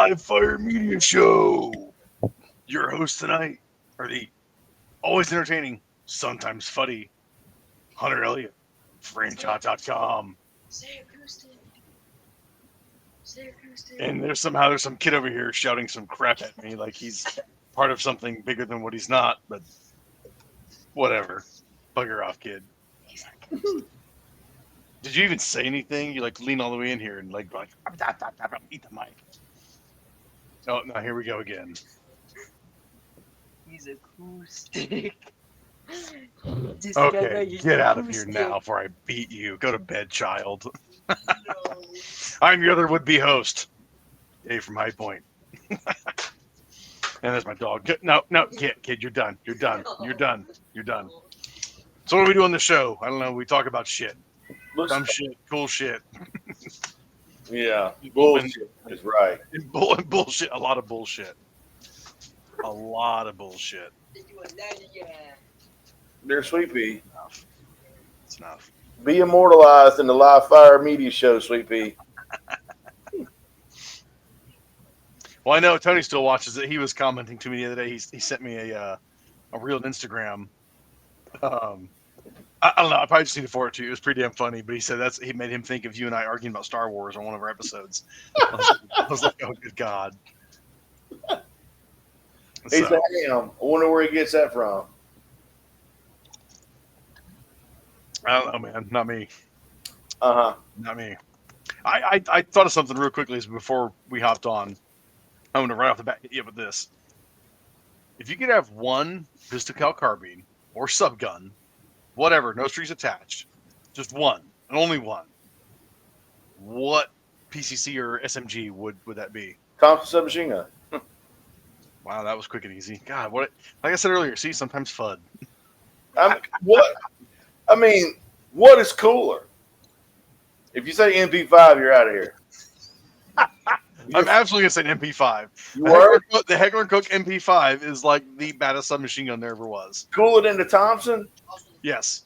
Live Fire Media Show. Your hosts tonight are the always entertaining, sometimes funny Hunter Elliott, Franchot.com. And there's some kid over here shouting some crap at me like he's part of something bigger than what he's not, but whatever. Bugger off, kid. Did you even say anything? You like lean all the way in here and like eat the mic. Oh, no, here we go again. He's acoustic. Okay, get out of here now before I beat you. Go to bed, child. No. I'm your other would-be host, Dave from High Point. And there's my dog. No, kid, you're done. You're done. You're done. You're done. So what do we do on the show? I don't know. We talk about shit. Dumb shit, cool shit. Yeah, bullshit is right. Bullshit, a lot of bullshit. A lot of bullshit. They're Sweet Pea. It's enough. Be immortalized in the Live Fire Media Show, Sweet Pea. Well, I know Tony still watches it. He was commenting to me the other day. He sent me a reel on Instagram. I don't know. I probably just need to forward it to you. It was pretty damn funny. But he said he made him think of you and I arguing about Star Wars on one of our episodes. I was like, oh, good God. He's a ham. I wonder where he gets that from. I don't know, man. Not me. Uh-huh. Not me. I thought of something real quickly before we hopped on. I'm going to right off the bat hit you with this. If you could have one pistol cal carbine or subgun, whatever, no strings attached, just one, and only one, what PCC or SMG would that be? Thompson submachine gun. Wow, that was quick and easy. God, what? Like I said earlier, see, sometimes FUD. What is cooler? If you say MP5, you're out of here. I'm absolutely going to say an MP5. You are? The Heckler & Koch MP5 is like the baddest submachine gun there ever was. Cooler than the Thompson? Yes.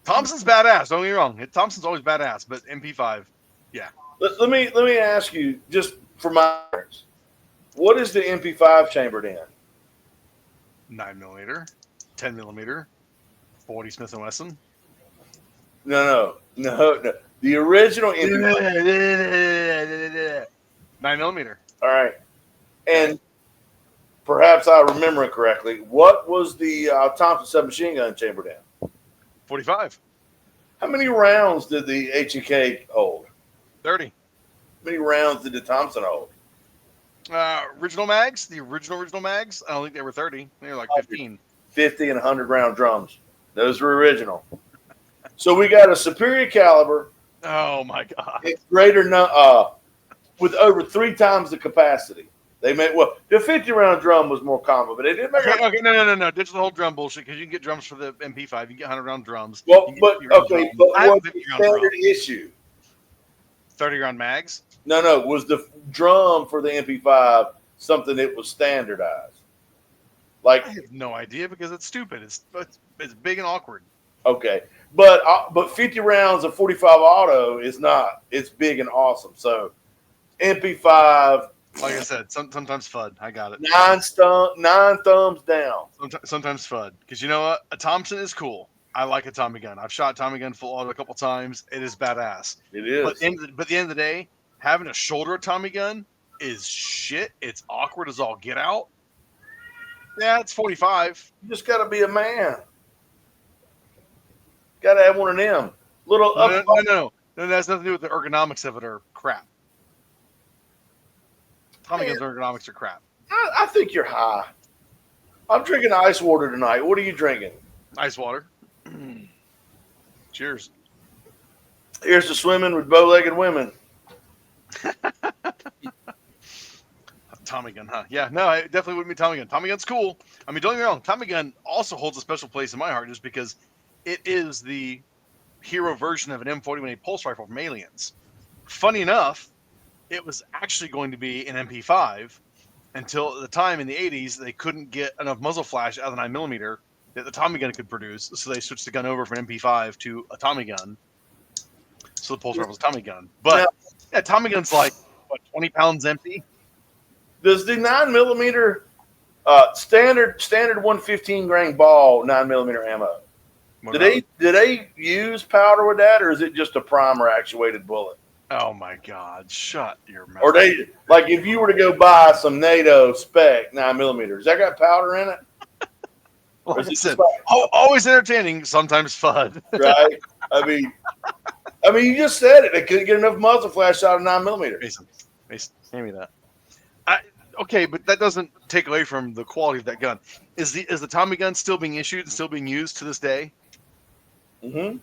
Thompson's badass, don't get me wrong. Thompson's always badass, but MP5, yeah. Let me ask you, just for my reference, what is the MP5 chambered in? 9mm, 10mm, 40 Smith & Wesson. No. The original MP5. 9mm. All right. And perhaps I remember it correctly. What was the Thompson submachine gun chambered in? 45. How many rounds did the H&K hold? 30. How many rounds did the Thompson hold? Original mags? The original mags? I don't think they were 30. They were like 15. 50 and 100 round drums. Those were original. So we got a superior caliber. Oh, my God. It's greater, with over 3 times the capacity. They made, the 50 round drum was more common, but they didn't make Okay, no. Ditch the whole drum bullshit because you can get drums for the MP5. You can get 100 round drums. Well, but what's the standard issue? 30 round mags? No. Was the drum for the MP5 something that was standardized? Like, I have no idea because it's stupid. It's big and awkward. Okay, but 50 rounds of 45 auto is not. It's big and awesome. So MP5. Like I said, sometimes FUD. I got it. 9 thumbs down. Sometimes FUD. Because you know what? A Thompson is cool. I like a Tommy gun. I've shot Tommy gun full auto a couple times. It is badass. It is. But at the end of the day, having a shoulder Tommy gun is shit. It's awkward as all get out. Yeah, it's 45. You just got to be a man. Got to have one of them. No. That has nothing to do with the ergonomics of it or crap. Tommy guns ergonomics are crap. I think you're high. I'm drinking ice water tonight. What are you drinking? Ice water. Cheers. Here's to swimming with bow-legged women. Tommy gun, huh? Yeah, no, it definitely wouldn't be Tommy gun. Tommy gun's cool. I mean, don't get me wrong. Tommy gun also holds a special place in my heart just because it is the hero version of an M41A pulse rifle from Aliens. Funny enough, it was actually going to be an MP5 until at the time in the 80s they couldn't get enough muzzle flash out of the 9mm that the Tommy gun could produce, so they switched the gun over from an MP5 to a Tommy gun. So the pulse rifle was a Tommy gun. But yeah, Tommy gun's like, what, 20 pounds empty? Does the 9mm standard 115 grain ball 9mm ammo? Do they use powder with that, or is it just a primer actuated bullet? Oh my God! Shut your mouth. Or they like if you were to go buy some NATO spec 9mm, does that got powder in it? Like I said, always entertaining, sometimes fun. Right? I mean, you just said it. They couldn't get enough muzzle flash out of 9mm. Mason, hand me that. Okay, but that doesn't take away from the quality of that gun. Is the Tommy gun still being issued and still being used to this day? Mm-hmm.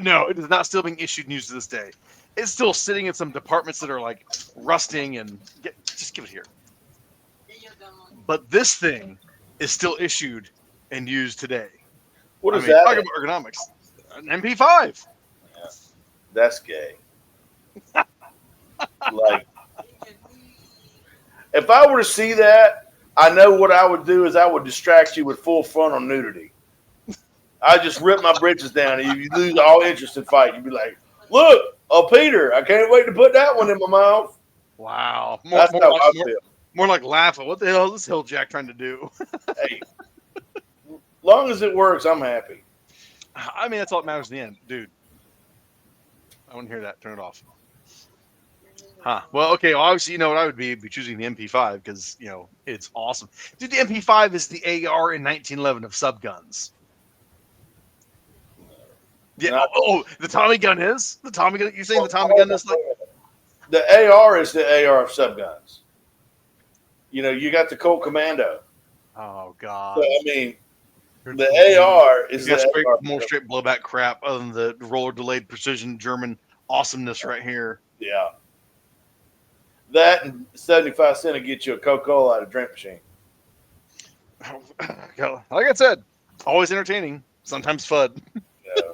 No, it is not still being issued and used to this day. It's still sitting in some departments that are like rusting and just give it here. But this thing is still issued and used today. What is that? Talking about ergonomics. An MP5. Yeah, that's gay. Like, if I were to see that, I know what I would do is I would distract you with full frontal nudity. I just rip my britches down, and you lose all interest in fight. You'd be like, "Look, Peter, I can't wait to put that one in my mouth." Wow, that's how I feel. More like laughing. What the hell is this hill jack trying to do? Hey, long as it works, I'm happy. I mean, that's all that matters in the end, dude. I want to hear that. Turn it off. Huh. Well, okay. Obviously, you know what I would be choosing the MP5 because it's awesome. Dude, the MP5 is the AR in 1911 of subguns. Yeah. The Tommy gun is the Tommy gun. You saying the Tommy gun is like the AR is the AR of subguns. You got the Colt Commando. Oh God. So, I mean, the AR is more straight blowback crap other than the roller delayed precision German awesomeness right here. Yeah. That and 75 cents will get you a Coca-Cola out of drink machine. Like I said, always entertaining, sometimes fun. Yeah.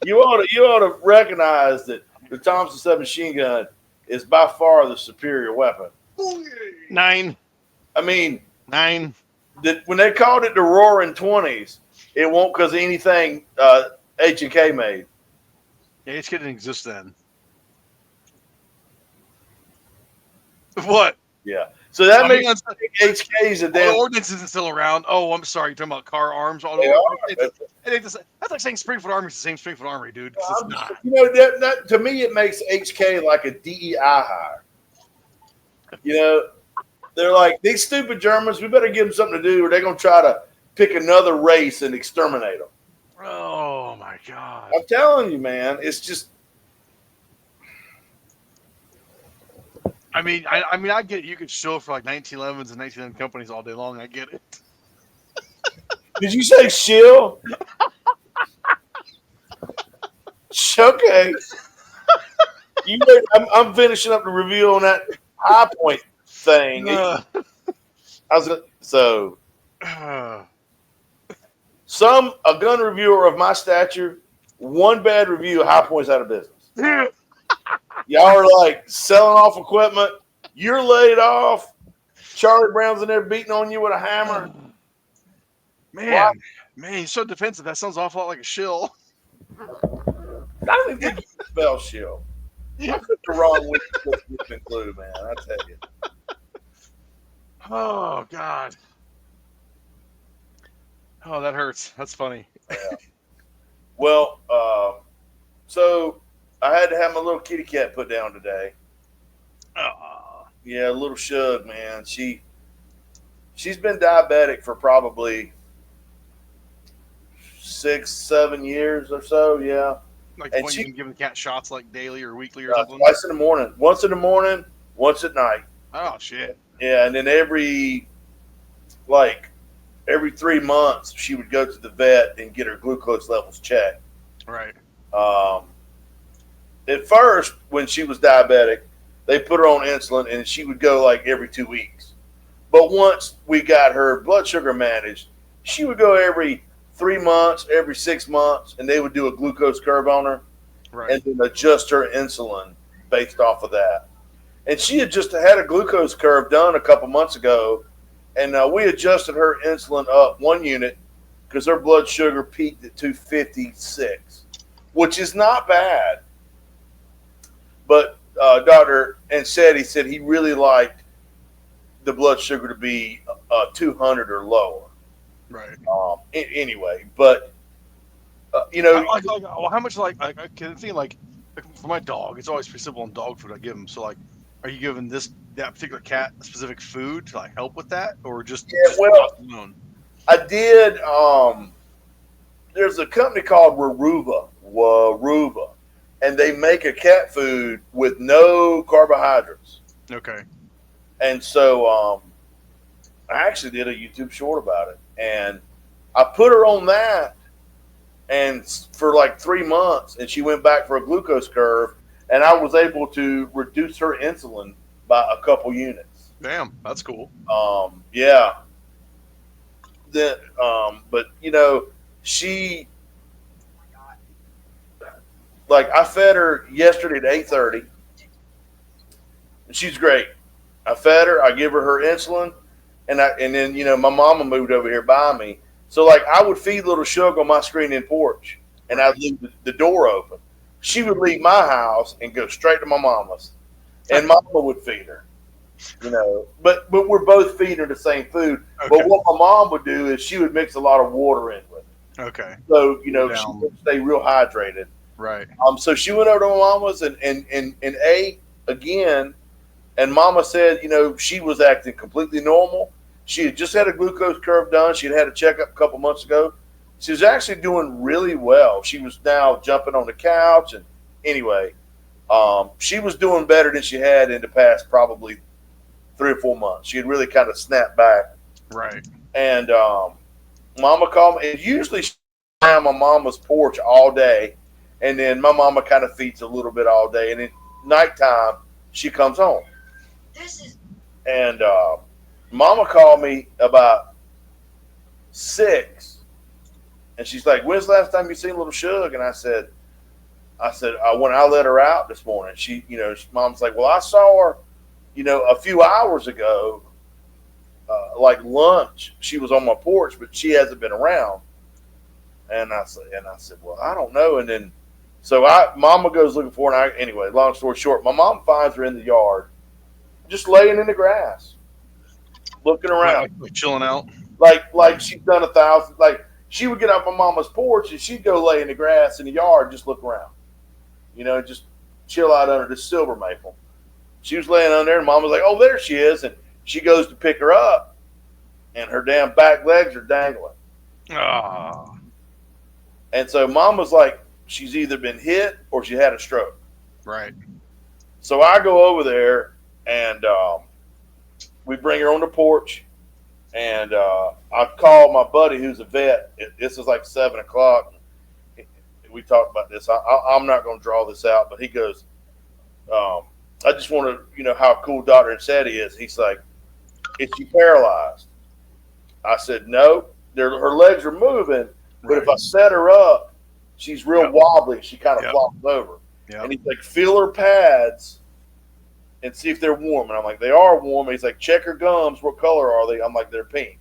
You ought to recognize that the Thompson submachine gun is by far the superior weapon. 9. I mean, 9. When they called it the Roaring 20s, it won't because of anything H&K made. Yeah, H&K didn't exist then. What? Yeah. So that makes HK's a damn. The ordinance isn't still around. Oh, I'm sorry. You're talking about car arms. That's like saying Springfield Army is the same Springfield Army, dude. It's not. That, to me, it makes HK like a DEI hire. They're like, these stupid Germans, we better give them something to do or they're going to try to pick another race and exterminate them. Oh, my God. I'm telling you, man. It's just. I mean, I get it. You could show for like 1911s and 1911 companies all day long. I get it. Did you say shill? Okay. I'm finishing up the review on that High Point thing. A gun reviewer of my stature, one bad review, High Point's out of business. Y'all are like selling off equipment. You're laid off. Charlie Brown's in there beating on you with a hammer. Man, you're so defensive. That sounds awful like a shill. I don't even think you can spell shill. I put the wrong with glue, man. I tell you. Oh God. Oh, that hurts. That's funny. Yeah. Well, so I had to have my little kitty cat put down today. Yeah, little Shug, man. She's been diabetic for probably 6-7 years or so. Yeah. Like when you can give the cat shots like daily or weekly or something? Twice in the morning. Once in the morning, once at night. Oh, shit. Yeah, and then every 3 months, she would go to the vet and get her glucose levels checked. Right. At first, when she was diabetic, they put her on insulin, and she would go like every 2 weeks. But once we got her blood sugar managed, she would go every 3 months, every 6 months, and they would do a glucose curve on her, right, and then adjust her insulin based off of that. And she had just had a glucose curve done a couple months ago, and we adjusted her insulin up 1 unit because her blood sugar peaked at 256, which is not bad. But Dr. Ansetti said he really liked the blood sugar to be 200 or lower. Right. Anyway, but you know, Well, how much I can think like for my dog, it's always pretty simple on dog food I give him. So like, are you giving that particular cat a specific food to like help with that, or just yeah, well, alone? I did. There's a company called Waruba, and they make a cat food with no carbohydrates. Okay. And so I actually did a YouTube short about it, and I put her on that, and for like 3 months, and she went back for a glucose curve, and I was able to reduce her insulin by a couple units. Damn, that's cool. Yeah. Then, but you know, she, like, I fed her yesterday at 8:30, and she's great. I fed her. I give her insulin, and then you know my mama moved over here by me, so like I would feed little Shug on my screen-in porch, and I'd leave the door open. She would leave my house and go straight to my mama's, and mama would feed her. You know, but we're both feeding her the same food. Okay. But what my mom would do is she would mix a lot of water in with it. Okay. So you know she would stay real hydrated. Right. So she went over to my mama's and ate again. And mama said, you know, she was acting completely normal. She had just had a glucose curve done. She had a checkup a couple months ago. She was actually doing really well. She was now jumping on the couch. And anyway, she was doing better than she had in the past probably 3 or 4 months. She had really kind of snapped back. Right. And mama called me. And usually she's around my mama's porch all day. And then my mama kind of feeds a little bit all day. And then nighttime, she comes home. And mama called me about 6, and she's like, "When's the last time you seen little Shug?" And I said, when I let her out this morning, she, you know, mom's like, "Well, I saw her, you know, a few hours ago, like lunch. She was on my porch, but she hasn't been around." And I said, "Well, I don't know." And then, so mama goes looking for her. And anyway, long story short, my mom finds her in the yard, just laying in the grass, looking around, like chilling out, like she's done 1,000. Like she would get off my mama's porch and she'd go lay in the grass in the yard, just look around, you know, just chill out under the silver maple. She was laying under there, and mom was like, "Oh, there she is," and she goes to pick her up, and her damn back legs are dangling. Ah. And so mom was like, she's either been hit or she had a stroke. Right. So I go over there. And we bring her on the porch, and I call my buddy who's a vet. This is like 7 o'clock. We talked about this. I'm not going to draw this out, but he goes, I just want to, you know, how cool Dr. said he is. He's like, "Is she paralyzed?" I said, "No, her legs are moving, but if I set her up, she's real wobbly. She kind of flops over." And he's like, "Feel her pads and see if they're warm." And I'm like, "They are warm." And he's like, "Check her gums. What color are they?" I'm like, "They're pink."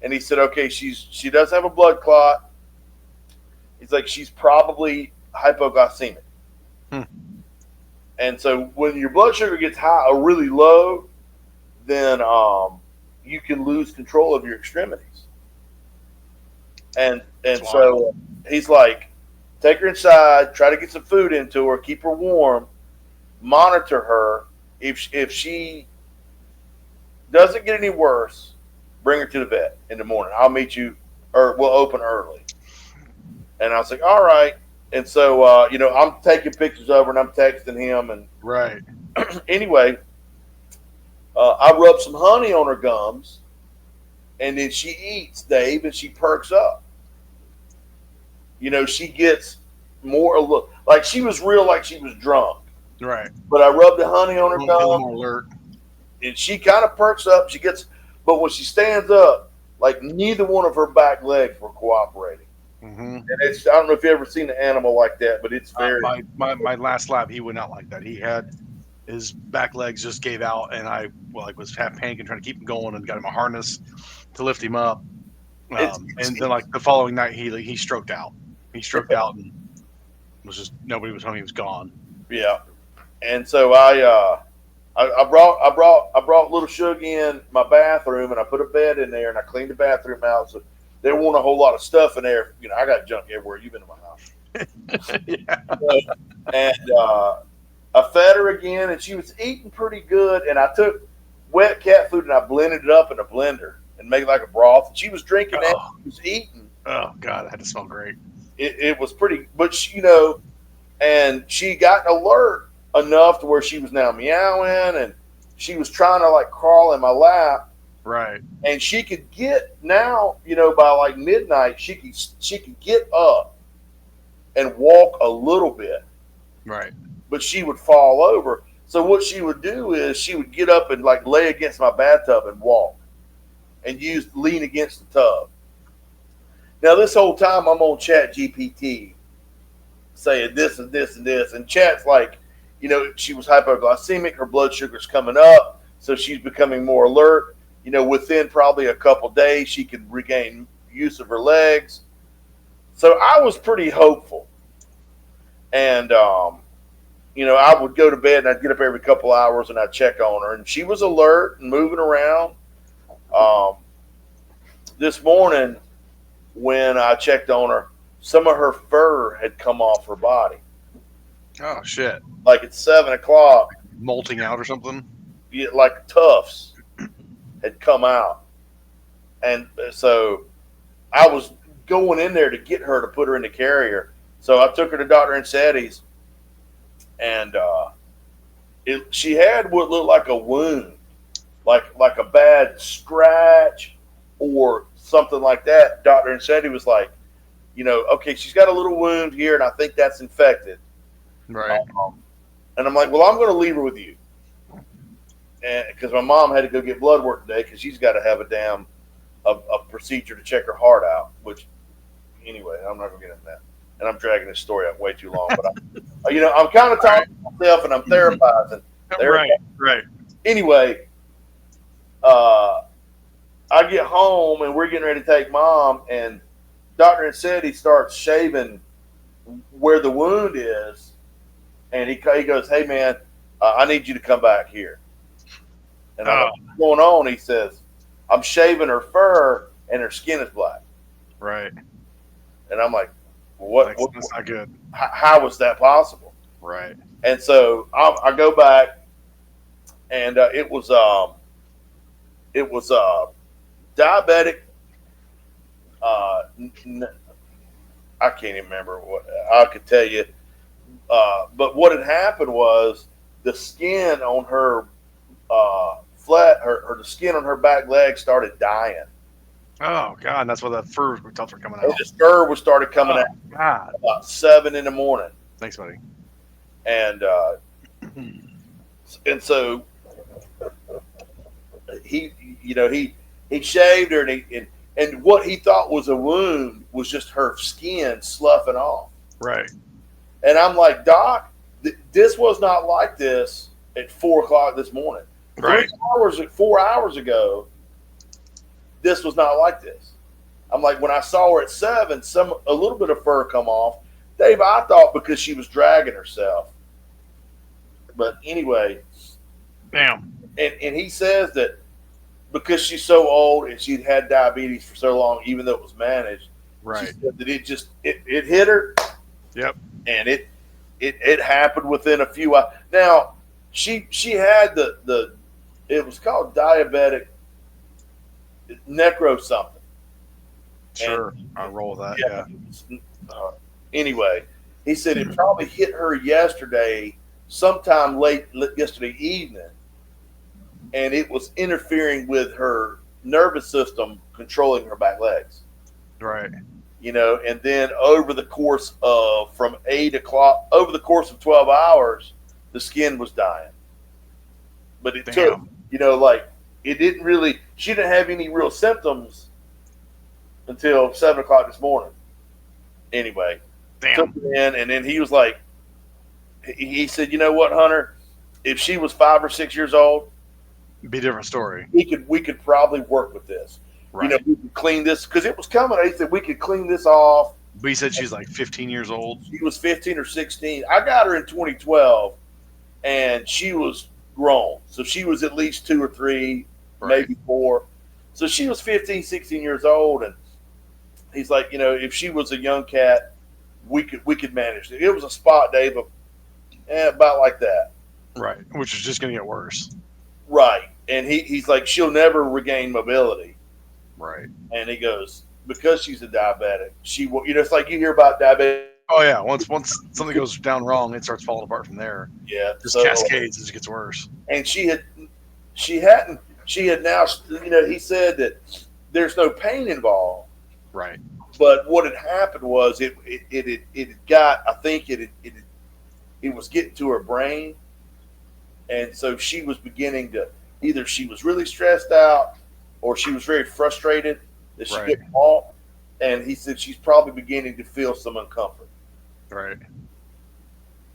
And he said, "Okay, she does have a blood clot." He's like, "She's probably hypoglycemic." And so when your blood sugar gets high or really low, then you can lose control of your extremities. And so he's like, "Take her inside, try to get some food into her, keep her warm, monitor her. If she doesn't get any worse, bring her to the vet in the morning. I'll meet you, or we'll open early." And I was like, "All right." And so, you know, I'm taking pictures of her and I'm texting him. And right. Anyway, I rub some honey on her gums, and then she eats, Dave, and she perks up. You know, she gets more, like she was real, like she was drunk. Right. But I rubbed the honey on her gum, alert, and she kind of perks up. She gets, but when she stands up, like neither one of her back legs were cooperating. Mm-hmm. And I don't know if you ever seen an animal like that, but it's very. My last lap, he would not like that. He had his back legs just gave out, and I was half panicking trying to keep him going, and got him a harness to lift him up. And then like the following night, he stroked out. He stroked out and was just, nobody was home. He was gone. Yeah. And so I I brought little Shug in my bathroom, and I put a bed in there, and I cleaned the bathroom out. So there wasn't a whole lot of stuff in there. I got junk everywhere. You've been to my house. Yeah. And I fed her again, and she was eating pretty good. And I took wet cat food and I blended it up in a blender and made like a broth. And she was drinking that. She was eating. Oh God, that had to smell great. It was pretty, but and she got alert enough to where she was now meowing, and she was trying to like crawl in my lap. Right. And she could get now, by like midnight, she could get up and walk a little bit. Right. But she would fall over. So what she would do is she would get up and like lay against my bathtub and walk, and lean against the tub. Now this whole time I'm on Chat GPT saying this and this and this, and Chat's like, she was hypoglycemic, her blood sugar's coming up, so she's becoming more alert. Within probably a couple days she could regain use of her legs. So I was pretty hopeful. And I would go to bed and I'd get up every couple hours and I'd check on her, and she was alert and moving around. This morning when I checked on her, some of her fur had come off her body. Oh shit! Like at 7 o'clock, molting out or something. Like tufts had come out, and so I was going in there to get her to put her in the carrier. So I took her to Dr. Anseti's, and she had what looked like a wound, like a bad scratch or something like that. Dr. Anseti was like, okay, she's got a little wound here, and I think that's infected. Right. And I'm like, well, I'm going to leave her with you, and because my mom had to go get blood work today because she's got to have a procedure to check her heart out. Which, anyway, I'm not going to get into that. And I'm dragging this story out way too long, but I'm kind of talking to myself and I'm therapizing. Right. Anyway, I get home and we're getting ready to take mom, and Dr. Anseti starts shaving where the wound is, and he goes, "Hey man, I need you to come back here." And I'm like, "What's going on?" He says, "I'm shaving her fur and her skin is black." Right. And I'm like, "What? That's not good. How was that possible?" Right. And so I go back, and it was diabetic. I can't even remember what I could tell you. But what had happened was the skin on her the skin on her back leg started dying. Oh God, that's why the fur tufts were coming out. The fur was started coming out God. About 7 a.m. Thanks, buddy. And so he shaved her, and what he thought was a wound was just her skin sloughing off. Right. And I'm like, Doc, this was not like this at 4 o'clock this morning. Right. 4 hours ago, this was not like this. I'm like, when I saw her at 7, a little bit of fur come off. Dave, I thought because she was dragging herself. But anyway. Damn. And he says that because she's so old and she'd had diabetes for so long, even though it was managed, right? She said that it hit her. Yep. And it happened within a few hours. Now she had it was called diabetic necro something. Sure, I'll roll with that. Yeah. Anyway, he said it probably hit her yesterday, sometime late yesterday evening, and it was interfering with her nervous system controlling her back legs. Right. And then over the course of 12 hours, the skin was dying. But it took, it didn't really, she didn't have any real symptoms until 7 o'clock this morning. Anyway, took her in, and then he was like, he said, "You know what, Hunter? If she was 5 or 6 years old, be a different story. We could probably work with this. Right. We could clean this because it was coming. He said we could clean this off." But he said she's like 15 years old. She was 15 or 16. I got her in 2012, and she was grown. So she was at least 2 or 3, maybe 4. So she was 15, 16 years old, and he's like, if she was a young cat, we could manage it. It was a spot day, but about like that. Right, which is just going to get worse. Right, and he's like, she'll never regain mobility. Right, and he goes, because she's a diabetic, she will. It's like you hear about diabetic. Oh yeah, once something goes down wrong, it starts falling apart from there. Yeah, just cascades as it gets worse. And she had now. He said that there's no pain involved. Right. But what had happened was it got. I think it was getting to her brain, and so she was beginning to either she was really stressed out or she was very frustrated that she couldn't walk. And he said she's probably beginning to feel some uncomfort. Right. At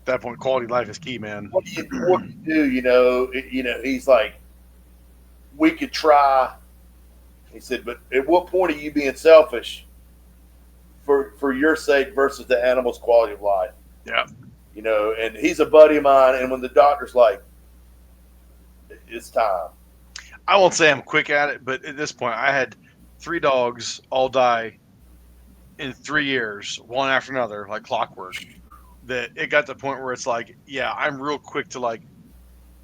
that point, quality of life is key, man. What do you do? He's like, we could try. He said, but at what point are you being selfish for your sake versus the animal's quality of life? Yeah. And he's a buddy of mine. And when the doctor's like, it's time. I won't say I'm quick at it, but at this point, I had 3 dogs all die in 3 years, one after another, like clockwork. That it got to the point where it's like, yeah, I'm real quick to like,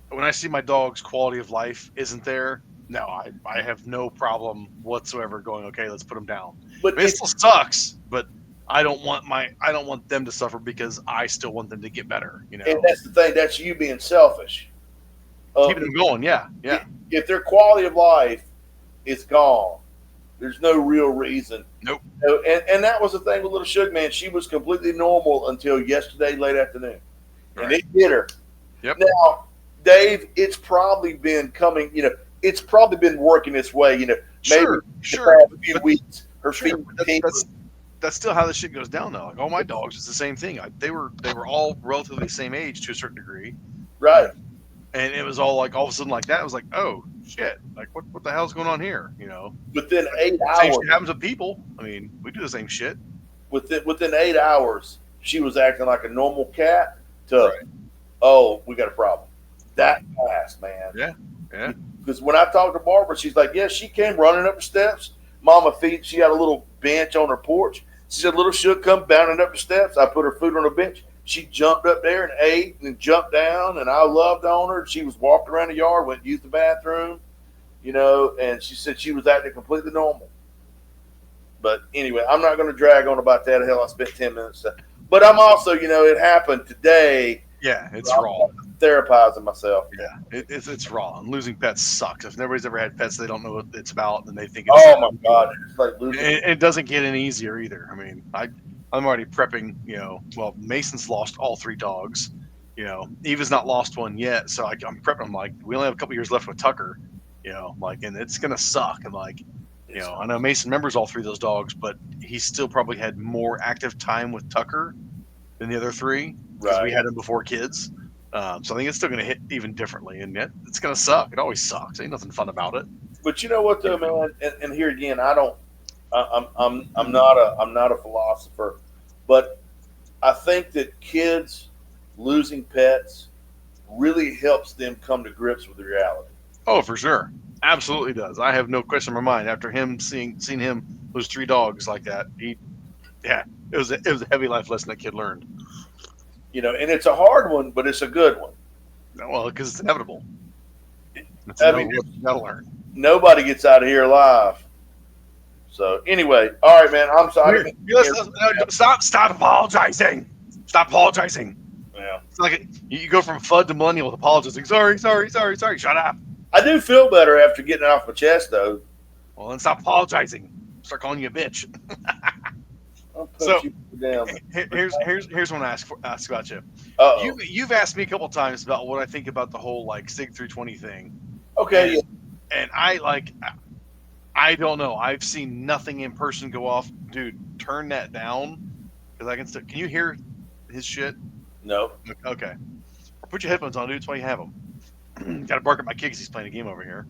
when I see my dog's quality of life isn't there, no, I have no problem whatsoever going, okay, let's put them down. But it still sucks, but I don't want them to suffer because I still want them to get better. And that's the thing. That's you being selfish. Keeping them going, yeah. If their quality of life is gone, there's no real reason. Nope. And that was the thing with little Sugar Man. She was completely normal until yesterday late afternoon, and it hit her. Yep. Now, Dave, it's probably been coming. It's probably been working its way. Maybe the past few weeks, her feet. That's still how this shit goes down, though. Like all my dogs, it's the same thing. They were all relatively the same age to a certain degree, right? And it was all like all of a sudden like that. It was like, oh shit, like what the hell's going on here? Within 8 hours, same shit happens with people. I mean, we do the same shit. Within 8 hours, she was acting like a normal cat. Oh, we got a problem. That fast, man. Yeah. Because when I talked to Barbara, she's like, yeah, she came running up the steps. Mama feed. She had a little bench on her porch. She said, little Shook come bounding up the steps. I put her food on the bench. She jumped up there and ate and jumped down, and I loved on her. She was walking around the yard, went to use the bathroom, and she said she was acting completely normal. But anyway, I'm not going to drag on about that. Hell, I spent 10 minutes. But I'm also, it happened today. Yeah, it's raw. Therapizing myself. Yeah, it's raw. And losing pets sucks. If nobody's ever had pets, they don't know what it's about, and they think it's oh my god, it's like losing. It doesn't get any easier either. I mean, I'm already prepping. Well, Mason's lost all 3 dogs. Eva's not lost one yet, so I'm prepping. I'm like, we only have a couple years left with Tucker. And it's gonna suck. And like, I know Mason remembers all 3 of those dogs, but he still probably had more active time with Tucker than the other 3 because we had him before kids. So I think it's still going to hit even differently, and it's going to suck. It always sucks. Ain't nothing fun about it. But you know what, though, man. And here again, I'm not a philosopher, but I think that kids losing pets really helps them come to grips with the reality. Oh, for sure, absolutely does. I have no question in my mind. After him seeing him lose 3 dogs like that, it was a heavy life lesson that kid learned. And it's a hard one, but it's a good one. Well, because it's inevitable. You gotta learn. Nobody gets out of here alive. So anyway, all right, man. I'm sorry. Stop apologizing. Stop apologizing. Yeah. It's like you go from FUD to millennial with apologizing. Sorry. Shut up. I do feel better after getting it off my chest, though. Well, then stop apologizing. Start calling you a bitch. So here's one I ask about you. You've asked me a couple times about what I think about the whole like SIG 320 thing. Okay. And I don't know. I've seen nothing in person go off. Dude, turn that down because I can still. Can you hear his shit? No. Okay. Put your headphones on, dude. That's why you have them. Got to bark at my kid because he's playing a game over here.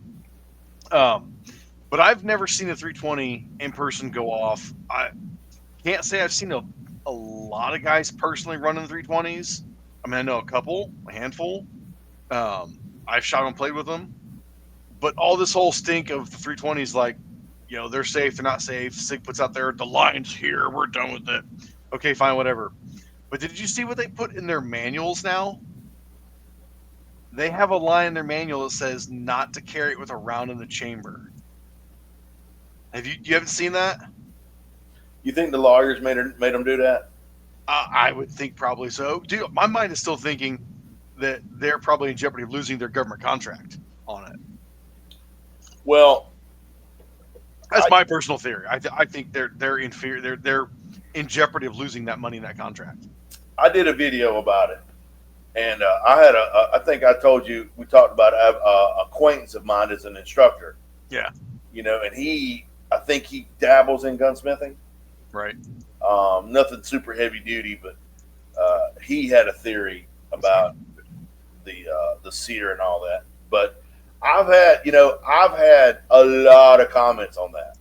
But I've never seen a 320 in person go off. I can't say I've seen a lot of guys personally running 320s. I mean, I know a handful. I've shot and played with them, but all this whole stink of the 320s, like, they're safe, they're not safe. SIG puts out there, the line's here, we're done with it. Okay, fine, whatever. But did you see what they put in their manuals now? They have a line in their manual that says not to carry it with a round in the chamber. You haven't seen that? You think the lawyers made them do that? I would think probably so. Dude, my mind is still thinking that they're probably in jeopardy of losing their government contract on it. Well, that's my personal theory. I think they're in fear. They're in jeopardy of losing that money in that contract. I did a video about it, and I had I think I told you we talked about an acquaintance of mine as an instructor. Yeah. And I think he dabbles in gunsmithing. Right. Nothing super heavy duty, but he had a theory about the sear and all that. But I've had a lot of comments on that,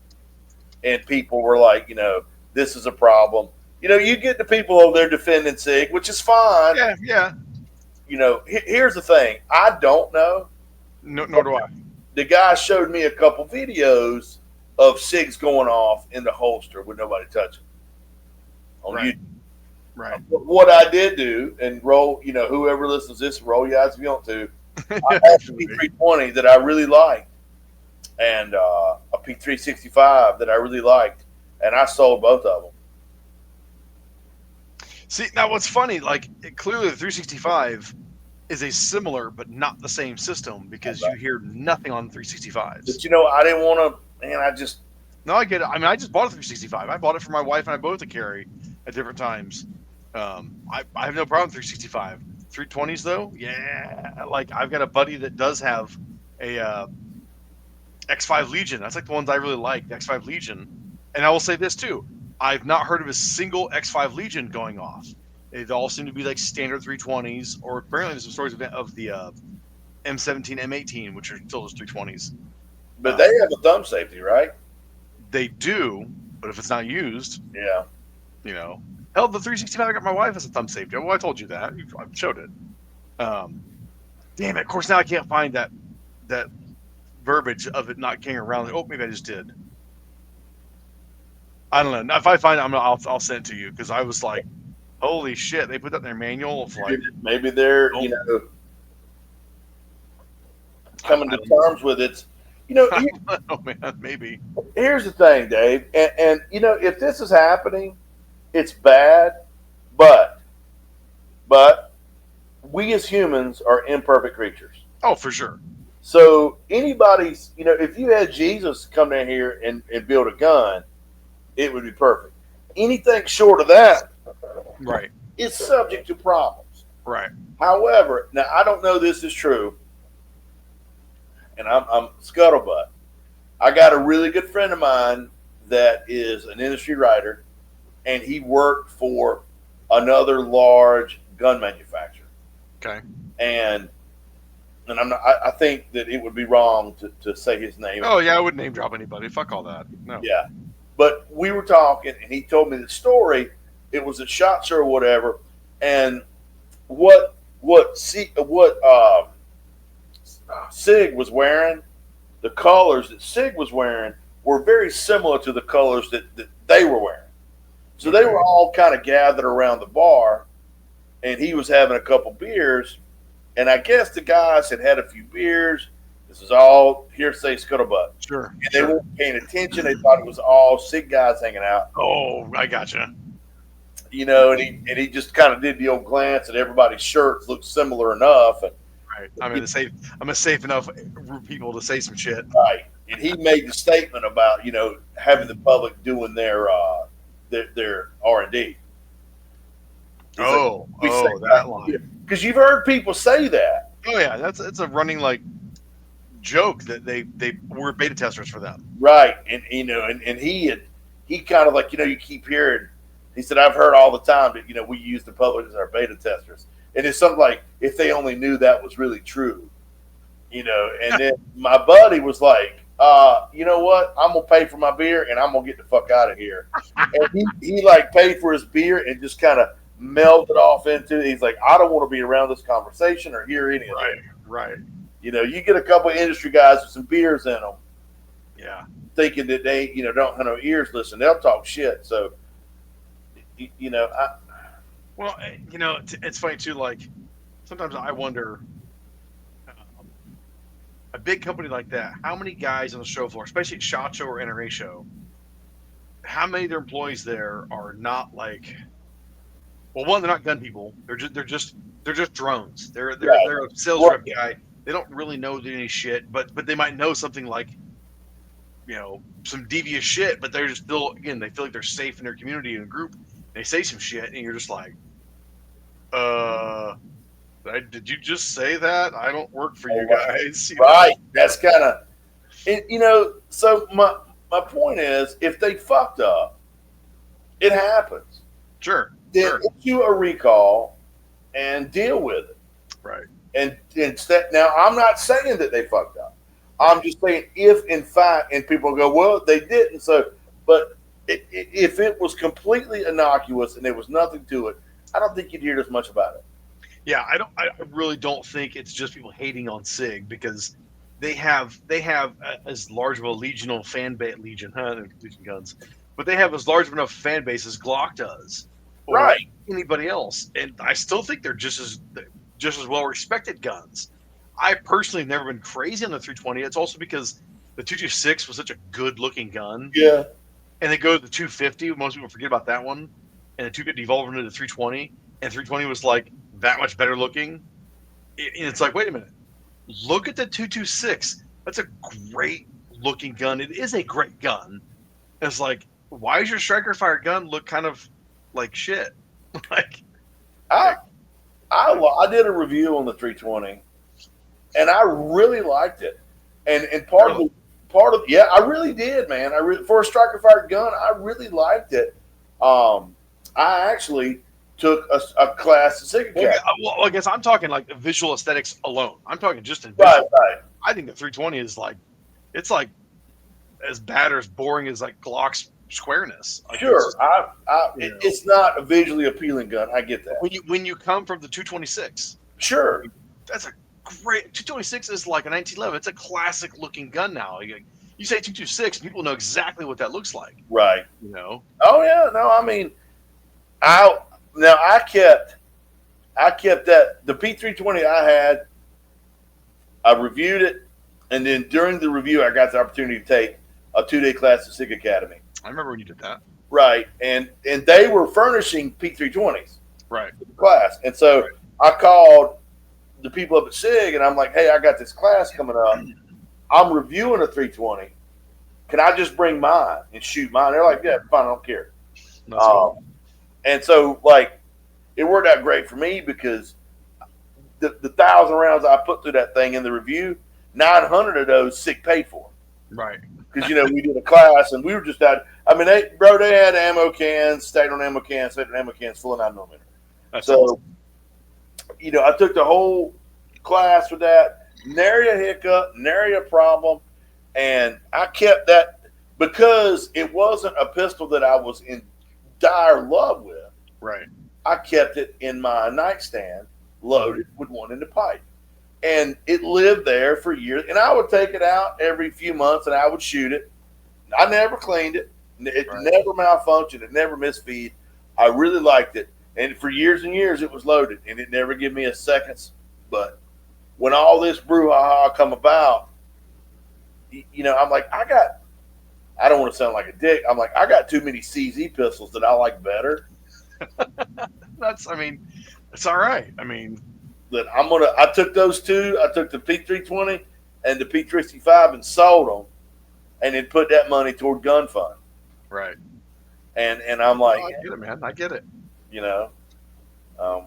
and people were like, this is a problem. You get the people over there defending SIG, which is fine. Yeah. Here's the thing. I don't know. No, nor do I. The guy showed me a couple videos of SIGs going off in the holster with nobody touching on right. YouTube. Right. What I did do, and roll, whoever listens to this, roll your eyes if you want to. I had a P320 that I really liked, and a P365 that I really liked, and I sold both of them. See, now what's funny, clearly the 365 is a similar but not the same system because you hear nothing on 365s. But I didn't want to, No, I get it. I mean, I just bought a 365. I bought it for my wife and I both to carry at different times. I have no problem with 365. 320s though, yeah. I've got a buddy that does have a X5 Legion. That's the ones I really like, the X5 Legion. And I will say this too. I've not heard of a single X5 Legion going off. They all seem to be standard 320s, or apparently there's some stories of the M17, M18, which are still just 320s. But they have a thumb safety, right? They do, but if it's not used, yeah. Hell, the 365 I got my wife has a thumb safety. Well, I told you that. I showed it. Damn it. Of course, now I can't find that verbiage of it not carrying around. Oh, maybe I just did. I don't know. If I find it, I'll send it to you because I was like, holy shit, they put that in their manual of maybe they're coming to terms with it. Oh man, maybe. Here's the thing, Dave, and if this is happening, it's bad, but we as humans are imperfect creatures. Oh, for sure. So anybody's, if you had Jesus come down here and build a gun, it would be perfect. Anything short of that, right, is subject to problems. Right. However, now I don't know this is true, and I'm scuttlebutt. I got a really good friend of mine that is an industry writer, and he worked for another large gun manufacturer. Okay. And I'm not. I think that it would be wrong to say his name. Oh yeah, I wouldn't name drop anybody. Fuck all that. No. Yeah. But we were talking, and he told me the story. It was at SHOT Show or whatever, and what SIG was wearing, the colors that SIG was wearing were very similar to the colors that they were wearing. So they were all kind of gathered around the bar, and he was having a couple beers, and I guess the guys had a few beers. This is all hearsay scuttlebutt. Sure. And they weren't paying attention. They thought it was all SIG guys hanging out. Oh, I gotcha. And he just kind of did the old glance, and everybody's shirts looked similar enough. And, right. I'm a safe enough group of people to say some shit. Right. And he made the statement about having the public doing their R&D. That line. Because you've heard people say that. Oh yeah, it's a running joke that they were beta testers for them. Right. And he kind of you keep hearing. He said, I've heard all the time that we use the public as our beta testers, and it's something like if they only knew that was really true, And then my buddy was like, you know what? I'm gonna pay for my beer and I'm gonna get the fuck out of here. And he paid for his beer and just kind of melted off into it. He's like, I don't want to be around this conversation or hear any of it. Right. You know, you get a couple of industry guys with some beers in them, Yeah. thinking that they, don't have no ears. Listen, they'll talk shit. So, Well, it's funny too. Like sometimes I wonder, um, a big company like that, how many guys on the show floor, especially at SHOT Show or NRA show, how many of their employees there are not like, well, one, they're not gun people. They're just drones. They're a sales rep guy. They don't really know any shit, but they might know something like, some devious shit, but they're just still, again, they feel like they're safe in their community and group. They say some shit, and you're just like, did you just say that? I don't work for you guys. Right. That's kind of, so my point is, if they fucked up, it happens. Sure. Then issue a recall and deal with it. Right. And instead, now I'm not saying that they fucked up. I'm just saying if in fact, and people go, well, they didn't. So, but if it was completely innocuous and there was nothing to it, I don't think you'd hear as much about it. Yeah, I really don't think it's just people hating on SIG, because they have as large of a Legion guns, but they have as large of enough fan base as Glock does, or right? Anybody else, and I still think they're just as well respected guns. I personally have never been crazy on the 320. It's also because the 226 was such a good looking gun. Yeah. And they go to the 250. Most people forget about that one, and the 250 evolved into the 320, and 320 was like that much better looking. And it's like, wait a minute, look at the 226. That's a great looking gun. It is a great gun. And it's like, why does your striker fire gun look kind of like shit? Like, I did a review on the 320, and I really liked it. And part of I really did, man. For a striker fired gun, I really liked it. I actually took a class at SIG Academy. Well, I guess I'm talking like visual aesthetics alone. I'm talking just in visual. Right. I think the 320 is like, it's like as bad or as boring as like Glock's squareness. Like, sure, it's not a visually appealing gun. I get that. When you come from the 226, sure, that's a great 226 is like a 1911. It's a classic looking gun now. You say 226, people know exactly what that looks like. Right. Oh yeah. No, I mean, I kept that the P320 I had. I reviewed it, and then during the review, I got the opportunity to take a 2-day class at SIG Academy. I remember when you did that. Right, and they were furnishing P320s. Right. For the class, and so I called the people up at SIG, and I'm like, hey, I got this class coming up. I'm reviewing a 320. Can I just bring mine and shoot mine? They're like, yeah, fine, I don't care. Cool. And so, like, it worked out great for me because the 1,000 rounds I put through that thing in the review, 900 of those SIG paid for. Right. Because, we did a class, and we were just out. I mean, they had ammo cans, state on ammo cans full of 9mm. That's so, awesome. I took the whole class with that, nary a hiccup, nary a problem, and I kept that because it wasn't a pistol that I was in dire love with. Right. I kept it in my nightstand, loaded with one in the pipe. And it lived there for years. And I would take it out every few months and I would shoot it. I never cleaned it. It never malfunctioned. It never misfeed. I really liked it. And for years and years, it was loaded. And it never gave me a second's. But when all this brouhaha come about, I'm like, I don't want to sound like a dick. I'm like, I got too many CZ pistols that I like better. It's all right. That I took those two. I took the P320 and the P365 and sold them, and then put that money toward gun fund. Right. And I'm like, I get it, man. I get it.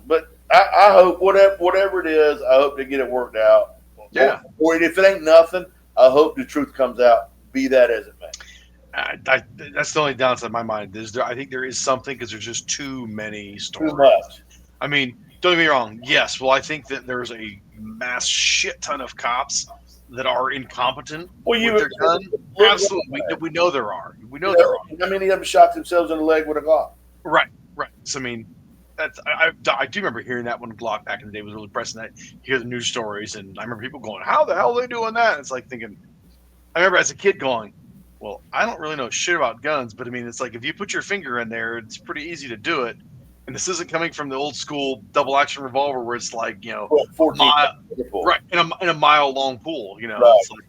But I hope whatever it is, I hope they get it worked out. Yeah. Or if it ain't nothing, I hope the truth comes out. Be that as it may. That's the only downside in my mind. I think there is something because there's just too many stories. Too much. Don't get me wrong. Yes, well, I think that there's a mass shit ton of cops that are incompetent with their gun. Absolutely, we know there are. We know there are. How many of them shot themselves in the leg with a Glock? Right. So I do remember hearing that when Glock back in the day was really pressing that. You hear the news stories, and I remember people going, "How the hell are they doing that?" It's like thinking. I remember as a kid going, "Well, I don't really know shit about guns, but I mean, it's like if you put your finger in there, it's pretty easy to do it." And this isn't coming from the old school double action revolver where it's like 14 mile, people. right in a mile long pool. Right. It's like,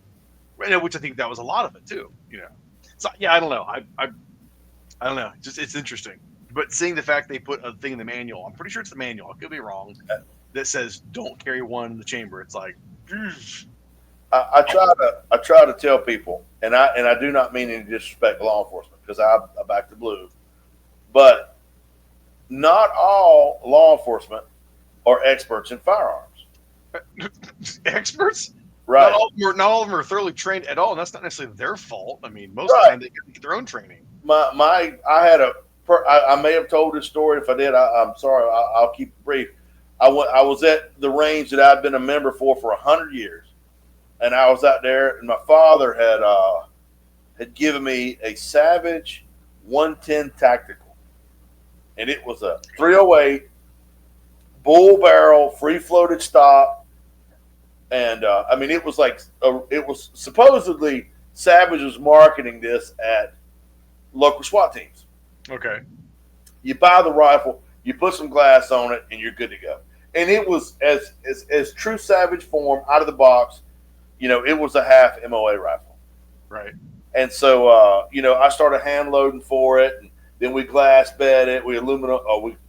which I think that was a lot of it too. So yeah, I don't know. I don't know. It's interesting. But seeing the fact they put a thing in the manual, I'm pretty sure it's the manual. I could be wrong. That says don't carry one in the chamber. It's like, I try to tell people, and I do not mean any disrespect to law enforcement because I back the blue, but not all law enforcement are experts in firearms. experts. Right. Not all of them are thoroughly trained at all, and that's not necessarily their fault. I mean, most of the time they get their own training. I may have told this story. If I did, I'm sorry. I'll keep it brief. I was at the range that I'd been a member for 100 years, and I was out there, and my father had given me a Savage 110 Tactical, and it was a 308 bull barrel, free floated stock, and I mean, it was supposedly Savage was marketing this at local SWAT teams. Okay. You buy the rifle, you put some glass on it, and you're good to go. And it was as true Savage form out of the box. It was a half MOA rifle. Right. And so, I started hand loading for it, and then we glass bed it. We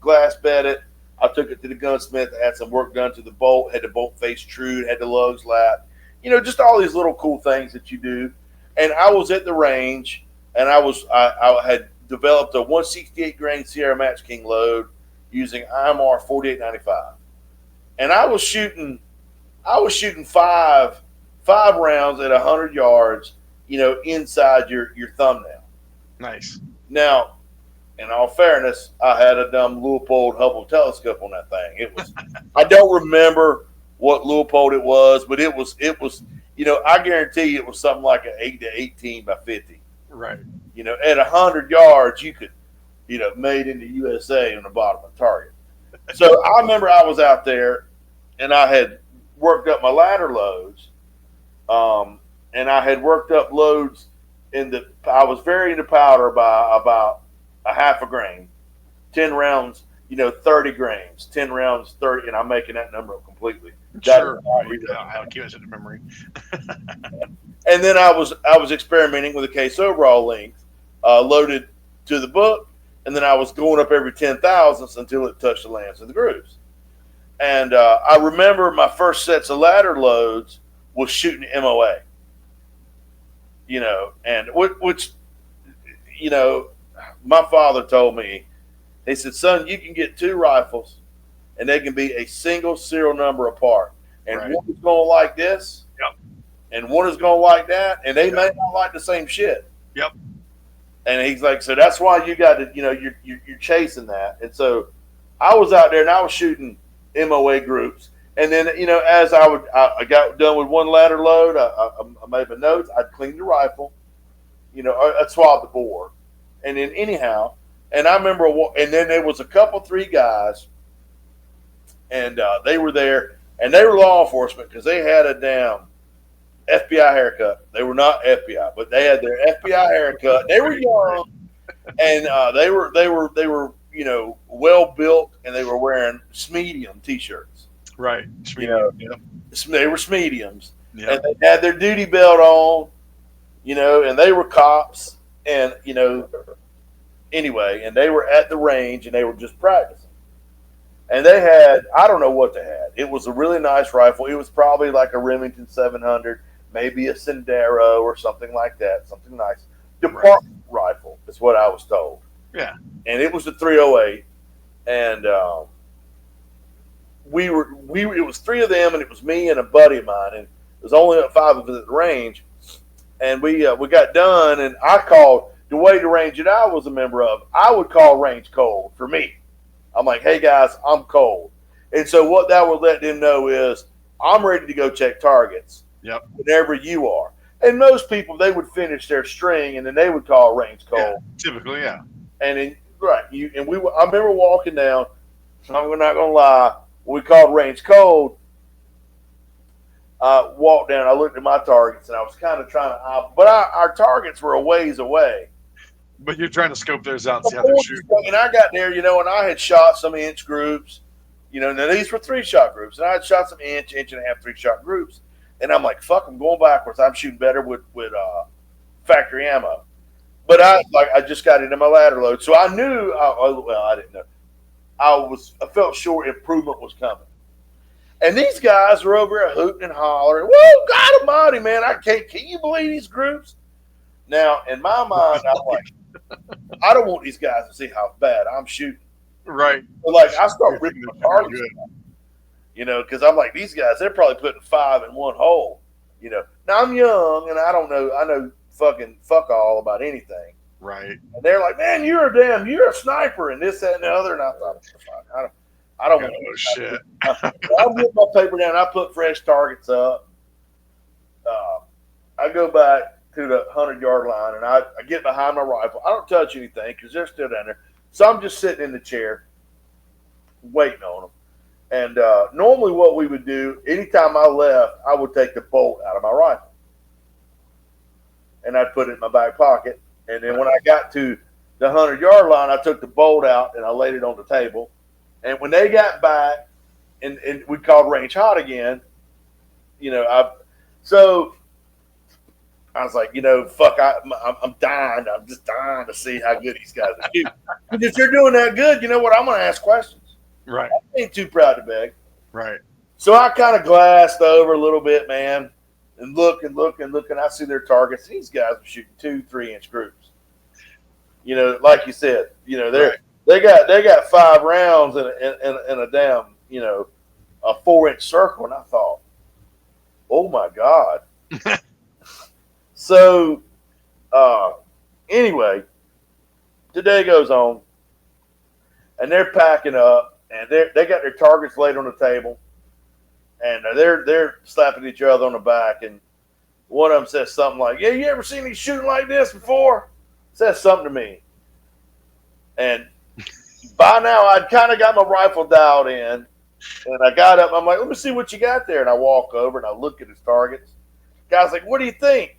glass bed it. I took it to the gunsmith, had some work done to the bolt, had the bolt face true, had the lugs lap. Just all these little cool things that you do. And I was at the range, and I had developed a 168 grain Sierra Match King load using IMR 4895, and I was shooting five rounds at 100 yards, inside your thumbnail. Nice. Now, in all fairness, I had a dumb Leupold Hubble telescope on that thing. It was I don't remember what Leupold it was, but it was I guarantee you it was something like an 8 to 18 by 50. Right. At 100 yards, you could, made in the USA on the bottom of the target. So I remember I was out there, and I had worked up my ladder loads, and I had worked up loads I was varying the powder by about a half a grain, 10 rounds, 30 grains, 10 rounds, 30, and I'm making that number up completely. Sure. I'll keep it in memory. And then I was experimenting with a case overall length, loaded to the book, and then I was going up every 10 thousandths until it touched the lands of the grooves. And I remember my first sets of ladder loads was shooting MOA, and which my father told me, he said, "Son, you can get two rifles, and they can be a single serial number apart, and right. one is going like this, yep, and one is going like that, and they may not like the same shit." Yep. And he's like, so that's why you got to, you're chasing that. And so I was out there and I was shooting MOA groups. And then, as I got done with one ladder load, I made my notes. I'd clean the rifle, I'd swab the bore. And then anyhow, and I remember, and then there was three guys, and they were there, and they were law enforcement because they had a damn FBI haircut. They were not FBI, but they had their FBI haircut. They were young, and they were well built, and they were wearing Smedium t-shirts. Right. They were Smediums, yep. And they had their duty belt on, and they were cops, and anyway, and they were at the range, and they were just practicing. And they had, I don't know what they had. It was a really nice rifle. It was probably like a Remington 700. Maybe a Sendero or something like that, something nice. Department rifle is what I was told. Yeah. And it was a 308, and it was three of them, and it was me and a buddy of mine, and it was only five of us at the range, and we got done, and I called the range that I was a member of. I would call range cold for me. I'm like, hey guys, I'm cold, and so what that would let them know is I'm ready to go check targets. Yep. Whenever you are. And most people, they would finish their string and then they would call range cold. Yeah, typically, yeah. And I remember walking down I'm not gonna lie. We called range cold. I walked down. I looked at my targets, and I was kind of trying to. But our targets were a ways away. But you're trying to scope theirs out and see how they're shooting. And I got there, and I had shot some inch groups. Now these were 3-shot groups, and I had shot some inch and a half 3-shot groups. And I'm like, fuck, I'm going backwards. I'm shooting better with factory ammo. But I just got into my ladder load, so I knew. I didn't know. I felt sure improvement was coming. And these guys were over there hooting and hollering. Whoa, God Almighty, man! Can you believe these groups? Now, in my mind, I'm like, I don't want these guys to see how bad I'm shooting. Right. So I start ripping my targets, because I'm like, these guys, they're probably putting 5 in one hole. Now I'm young and I don't know. I know fucking fuck all about anything. Right. And they're like, man, you're a sniper and this, that, and the other. And I thought, I don't want to. Oh, shit. I put my paper down. I put fresh targets up. I go back to the 100-yard line and I get behind my rifle. I don't touch anything because they're still down there. So I'm just sitting in the chair waiting on them. And normally what we would do, anytime I left, I would take the bolt out of my rifle. And I'd put it in my back pocket. And then when I got to the 100-yard line, I took the bolt out and I laid it on the table. And when they got back, and we called range hot again, so I was like, fuck, I'm dying. I'm just dying to see how good these guys are shooting. Because if you're doing that good, you know what? I'm going to ask questions. Right. I ain't too proud to beg. Right. So I kind of glassed over a little bit, man, and look. I see their targets. These guys are shooting 2-3 inch groups. Like you said, they got 5 rounds in a damn, a 4-inch circle. And I thought, oh my God. So, anyway, the day goes on, and they're packing up, and they got their targets laid on the table, and they're slapping each other on the back, and one of them says something like, "Yeah, you ever seen me shooting like this before?" Says something to me, and by now I'd kind of got my rifle dialed in, and I got up. I'm like, "Let me see what you got there," and I walk over and I look at his targets. Guy's like, "What do you think?"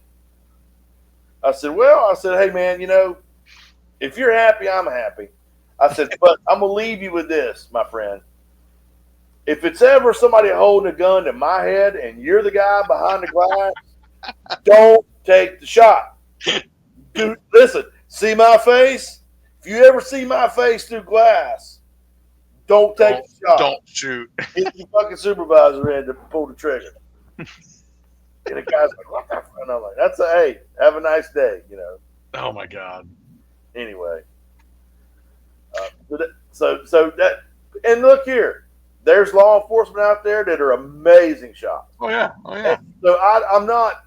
I said, hey, man, if you're happy, I'm happy. I said, but I'm going to leave you with this, my friend. If it's ever somebody holding a gun to my head and you're the guy behind the glass, don't take the shot. Dude, listen, see my face? If you ever see my face through glass, don't take the shot. Don't shoot. Get your fucking supervisor in to pull the trigger. And the guy's like, what the fuck? And I'm like, hey, have a nice day, Oh my God. Anyway. So that, and look here, there's law enforcement out there that are amazing shots. Oh yeah. And so I'm not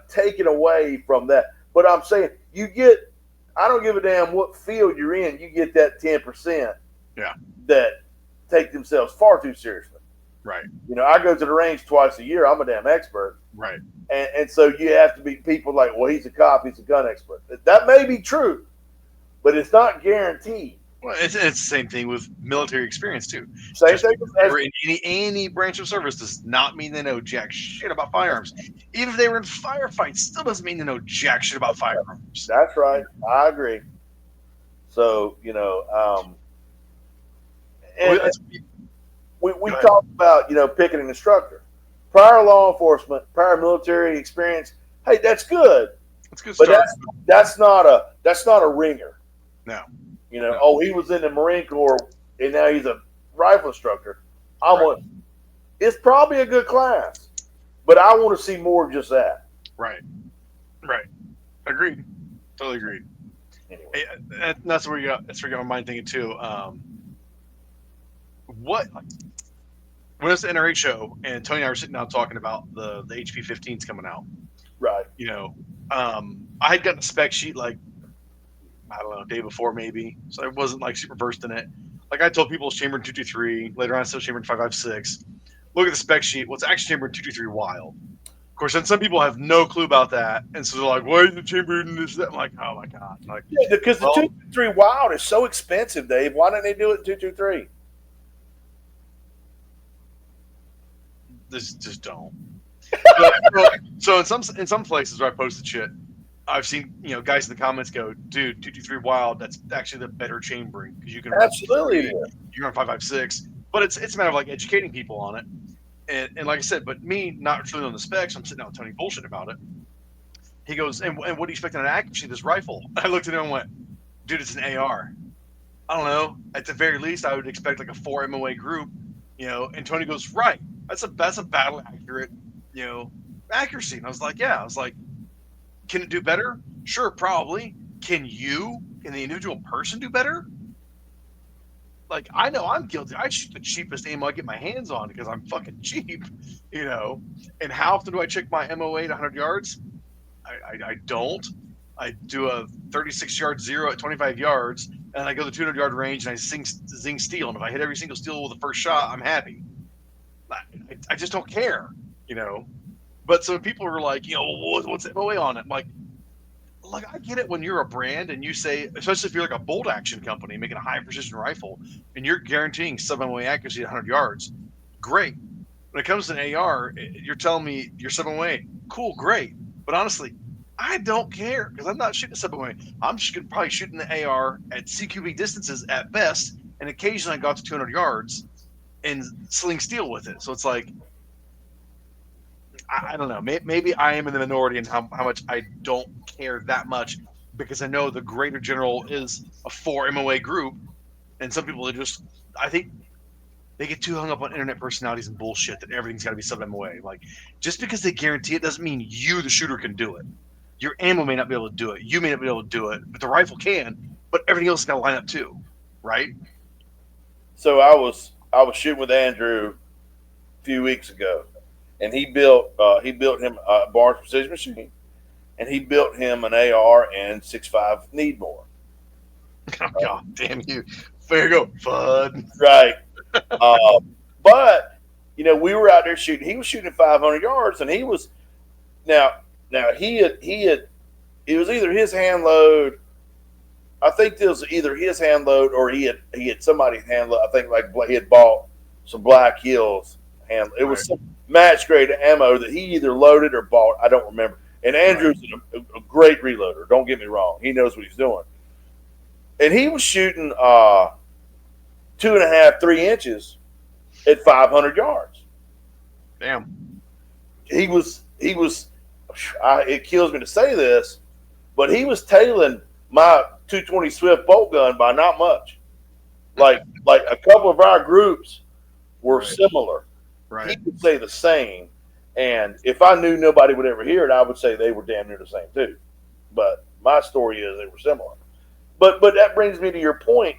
taking away from that, but I'm saying I don't give a damn what field you're in, you get that 10%. Yeah. That take themselves far too seriously. Right. I go to the range twice a year. I'm a damn expert. Right. And so you have to be people like, well, he's a cop, he's a gun expert. That may be true, but it's not guaranteed. Well, it's the same thing with military experience too. Same thing. In any branch of service does not mean they know jack shit about firearms. Even if they were in firefights, still doesn't mean they know jack shit about firearms. That's right. I agree. So we talked about picking an instructor, prior law enforcement, prior military experience. Hey, that's good. That's good. But that's not a ringer. No. Oh, he was in the Marine Corps and now he's a rifle instructor. It's probably a good class, but I want to see more of just that. Right. Agreed. Totally agreed. Anyway. Hey, that's where you got my mind thinking too. When it was the NRA show and Tony and I were sitting down talking about the HP 15s coming out. Right. I had gotten a spec sheet I don't know, a day before maybe. So I wasn't super versed in it. I told people it's chambered 223. Later on, I said chambered 5.56. Look at the spec sheet. Well, it's actually chambered 223 wild. Of course, then some people have no clue about that. And so they're like, why is it chambered in this? That? I'm like, oh my God. Yeah, because the 223 wild is so expensive, Dave. Why didn't they do it in 223? just don't. So in some places where I posted shit, I've seen guys in the comments go, dude, 223 Wild, that's actually the better chambering because you can run Absolutely, 223, you can run 556, but it's a matter of like educating people on it, and like I said, but me not truly on the specs, I'm sitting down with Tony bullshit about it. He goes, and what do you expect on an accuracy of this rifle? I looked at him and went, dude, it's an AR. I don't know. At the very least, I would expect like a 4 MOA group, And Tony goes, right. That's a battle accurate, accuracy. And I was like, yeah. I was like, can it do better? Sure, probably. Can the individual person do better? Like, I know I'm guilty. I shoot the cheapest ammo I get my hands on because I'm fucking cheap, And how often do I check my MOA to 100 yards? I don't. I do a 36-yard zero at 25 yards, and I go to the 200-yard range, and I zing steel. And if I hit every single steel with the first shot, I'm happy. I just don't care, But so people are like, what's the MOA on it? I'm like, I get it when you're a brand and you say, especially if you're like a bolt action company making a high precision rifle, and you're guaranteeing sub MOA accuracy at 100 yards, great. When it comes to an AR, you're telling me you're sub MOA, cool, great. But honestly, I don't care because I'm not shooting sub MOA. I'm just probably shooting the AR at CQB distances at best, and occasionally I got to 200 yards and sling steel with it. So it's like, I don't know. Maybe I am in the minority in how much I don't care that much because I know the greater general is a 4 MOA group, and some people I think they get too hung up on internet personalities and bullshit that everything's got to be sub MOA. Like, just because they guarantee it doesn't mean you, the shooter, can do it. Your ammo may not be able to do it. You may not be able to do it, but the rifle can. But everything else has got to line up too, right? So I was shooting with Andrew a few weeks ago, and he built him a Barnes Precision Machine, and he built him an AR and 6.5 Needmore. Oh, God damn you! There you go, bud. Right. But we were out there shooting. He was shooting 500 yards, and he was now he had it was either his hand load. I think this was either his hand load or he had somebody's hand load. I think like he had bought some Black Hills hand. It was some match grade ammo that he either loaded or bought. I don't remember. And Andrew's a great reloader. Don't get me wrong. He knows what he's doing. And he was shooting 2.5, 3 inches at 500 yards. Damn. He was. It kills me to say this, but he was tailing my 220 Swift bolt gun by not much. Like a couple of our groups were similar. Right. He would say the same, and if I knew nobody would ever hear it, I would say they were damn near the same too. But my story is they were similar. But that brings me to your point.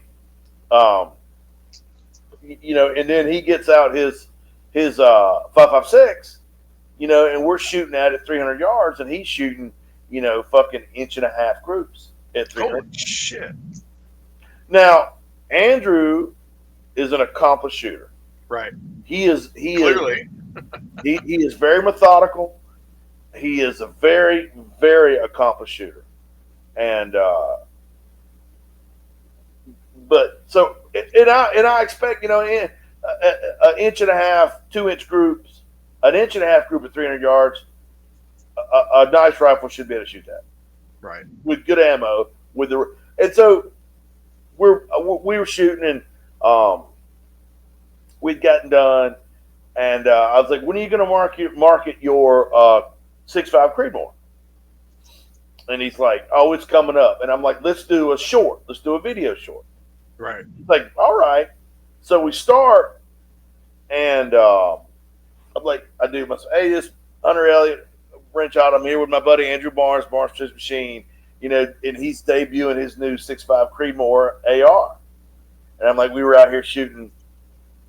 And then he gets out his 5.56, and we're shooting at it 300 yards, and he's shooting, fucking 1.5 groups at 300. Holy shit! Now Andrew is an accomplished shooter. Right. He is Clearly. he is very methodical. He is a very, very accomplished shooter, and but so and I expect an 1.5, 2 inch groups, an 1.5 group at 300 yards, a nice rifle should be able to shoot that. Right. With good ammo, and so we were shooting, and we'd gotten done, and I was like, "When are you going to market your 6.5 Creedmoor?" And he's like, "Oh, it's coming up." And I'm like, "Let's do a short. Let's do a video short." Right. He's like, "All right." So we start, and I'm like, I do myself. Hey, this Hunter Elliott wrench out. I'm here with my buddy Andrew Barnes Precision Machine, and he's debuting his new 6.5 Creedmoor AR. And I'm like, we were out here shooting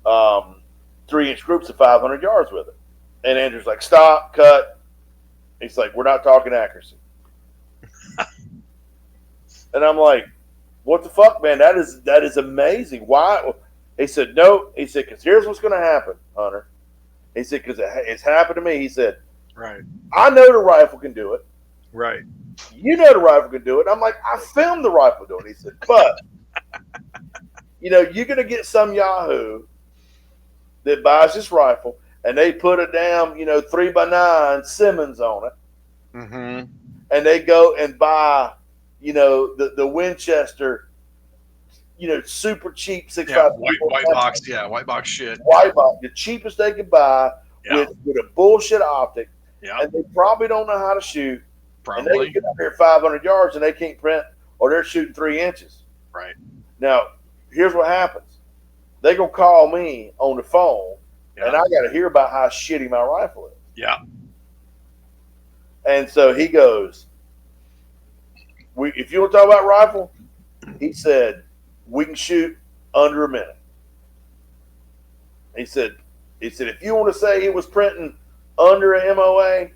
3 inch groups of 500 yards with it. And Andrew's like, stop, cut. He's like, we're not talking accuracy. And I'm like, what the fuck, man? That is amazing. Why? He said, no. He said, because here's what's going to happen, Hunter. He said, because it's happened to me. He said, right. I know the rifle can do it. Right. You know the rifle can do it. I'm like, I filmed the rifle doing it. He said, but, you're going to get some Yahoo that buys this rifle, and they put a damn 3x9 Simmons on it, Mm-hmm. and they go and buy the Winchester, super cheap 6.5 Yeah, white box. Yeah, white box shit. white box, the cheapest they could buy Yeah. with a bullshit optic, Yeah, and they probably don't know how to shoot, and they probably. get up here 500 yards and they can't print, or they're shooting 3 inches. Right. Now, here's what happens: they gonna call me on the phone, Yeah. and I got to hear about how shitty my rifle is. Yeah. And so he goes, if you want to talk about rifle, he said, we can shoot under a minute. He said, if you want to say he was printing under a MOA,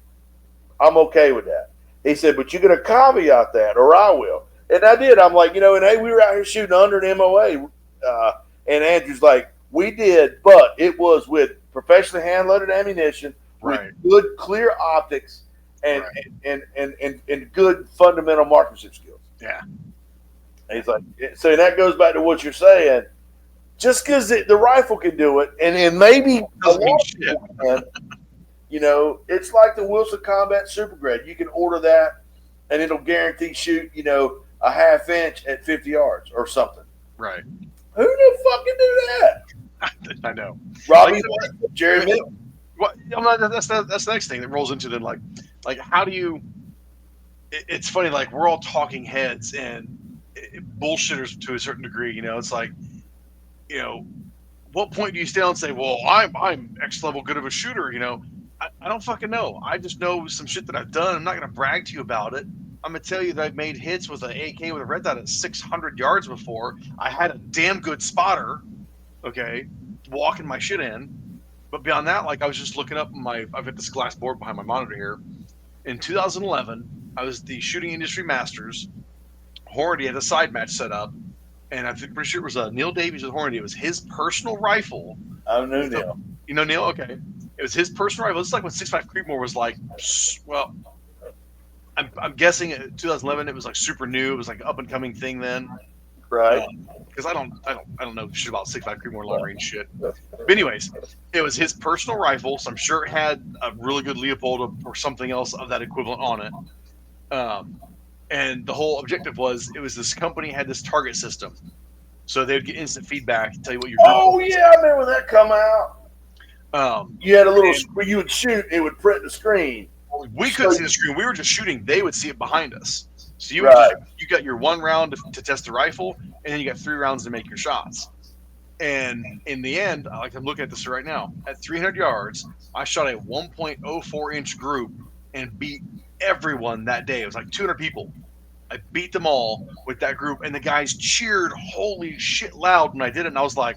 I'm okay with that. He said, but you're going to caveat that, or I will. And I did. I'm like, and hey, we were out here shooting under an MOA. And Andrew's like, we did, but it was with professionally hand-loaded ammunition, Right. with good, clear optics, and good fundamental marksmanship skills. Yeah. And he's like, so that goes back to what you're saying. Just because the rifle can do it, and maybe Doesn't mean shit. It's like the Wilson Combat Super Grade. You can order that, and it'll guarantee shoot, a half inch at 50 yards or something. Right. Who the fuck can do that? I know. Robbie, Jerry Mill. What? That's the next thing that rolls into then. Like how do you? It's funny. Like we're all talking heads and bullshitters to a certain degree. It's like, what point do you stand and say, well, I'm X level good of a shooter? I don't fucking know. I just know some shit that I've done. I'm not going to brag to you about it. I'm going to tell you that I've made hits with an AK with a red dot at 600 yards before. I had a damn good spotter, okay, walking my shit in. But beyond that, like I was just looking up I've got this glass board behind my monitor here. In 2011, I was the Shooting Industry Masters. Hornady had a side match set up. And I'm pretty sure it was Neil Davies with Hornady. It was his personal rifle. I know Neil. You know Neil? Okay. It was his personal rifle. It's like when 6.5 Creedmoor was like, well, I'm guessing in 2011 it was like super new. It was like an up and coming thing then. Right. Because I don't know shit about 6.5 Creedmoor long range shit. But anyways, it was his personal rifle, so I'm sure it had a really good Leopold or something else of that equivalent on it. And the whole objective was, it was this company had this target system. So they'd get instant feedback, tell you what you're doing. Oh, yeah, I remember that come out. You had a little, you would shoot, it would print the screen. We couldn't see the screen. We were just shooting. They would see it behind us. So you got your 1 round to test the rifle, and then you got 3 rounds to make your shots. And in the end, I'm looking at this right now. At 300 yards, I shot a 1.04 inch group and beat everyone that day. It was like 200 people. I beat them all with that group, and the guys cheered holy shit loud when I did it. And I was like,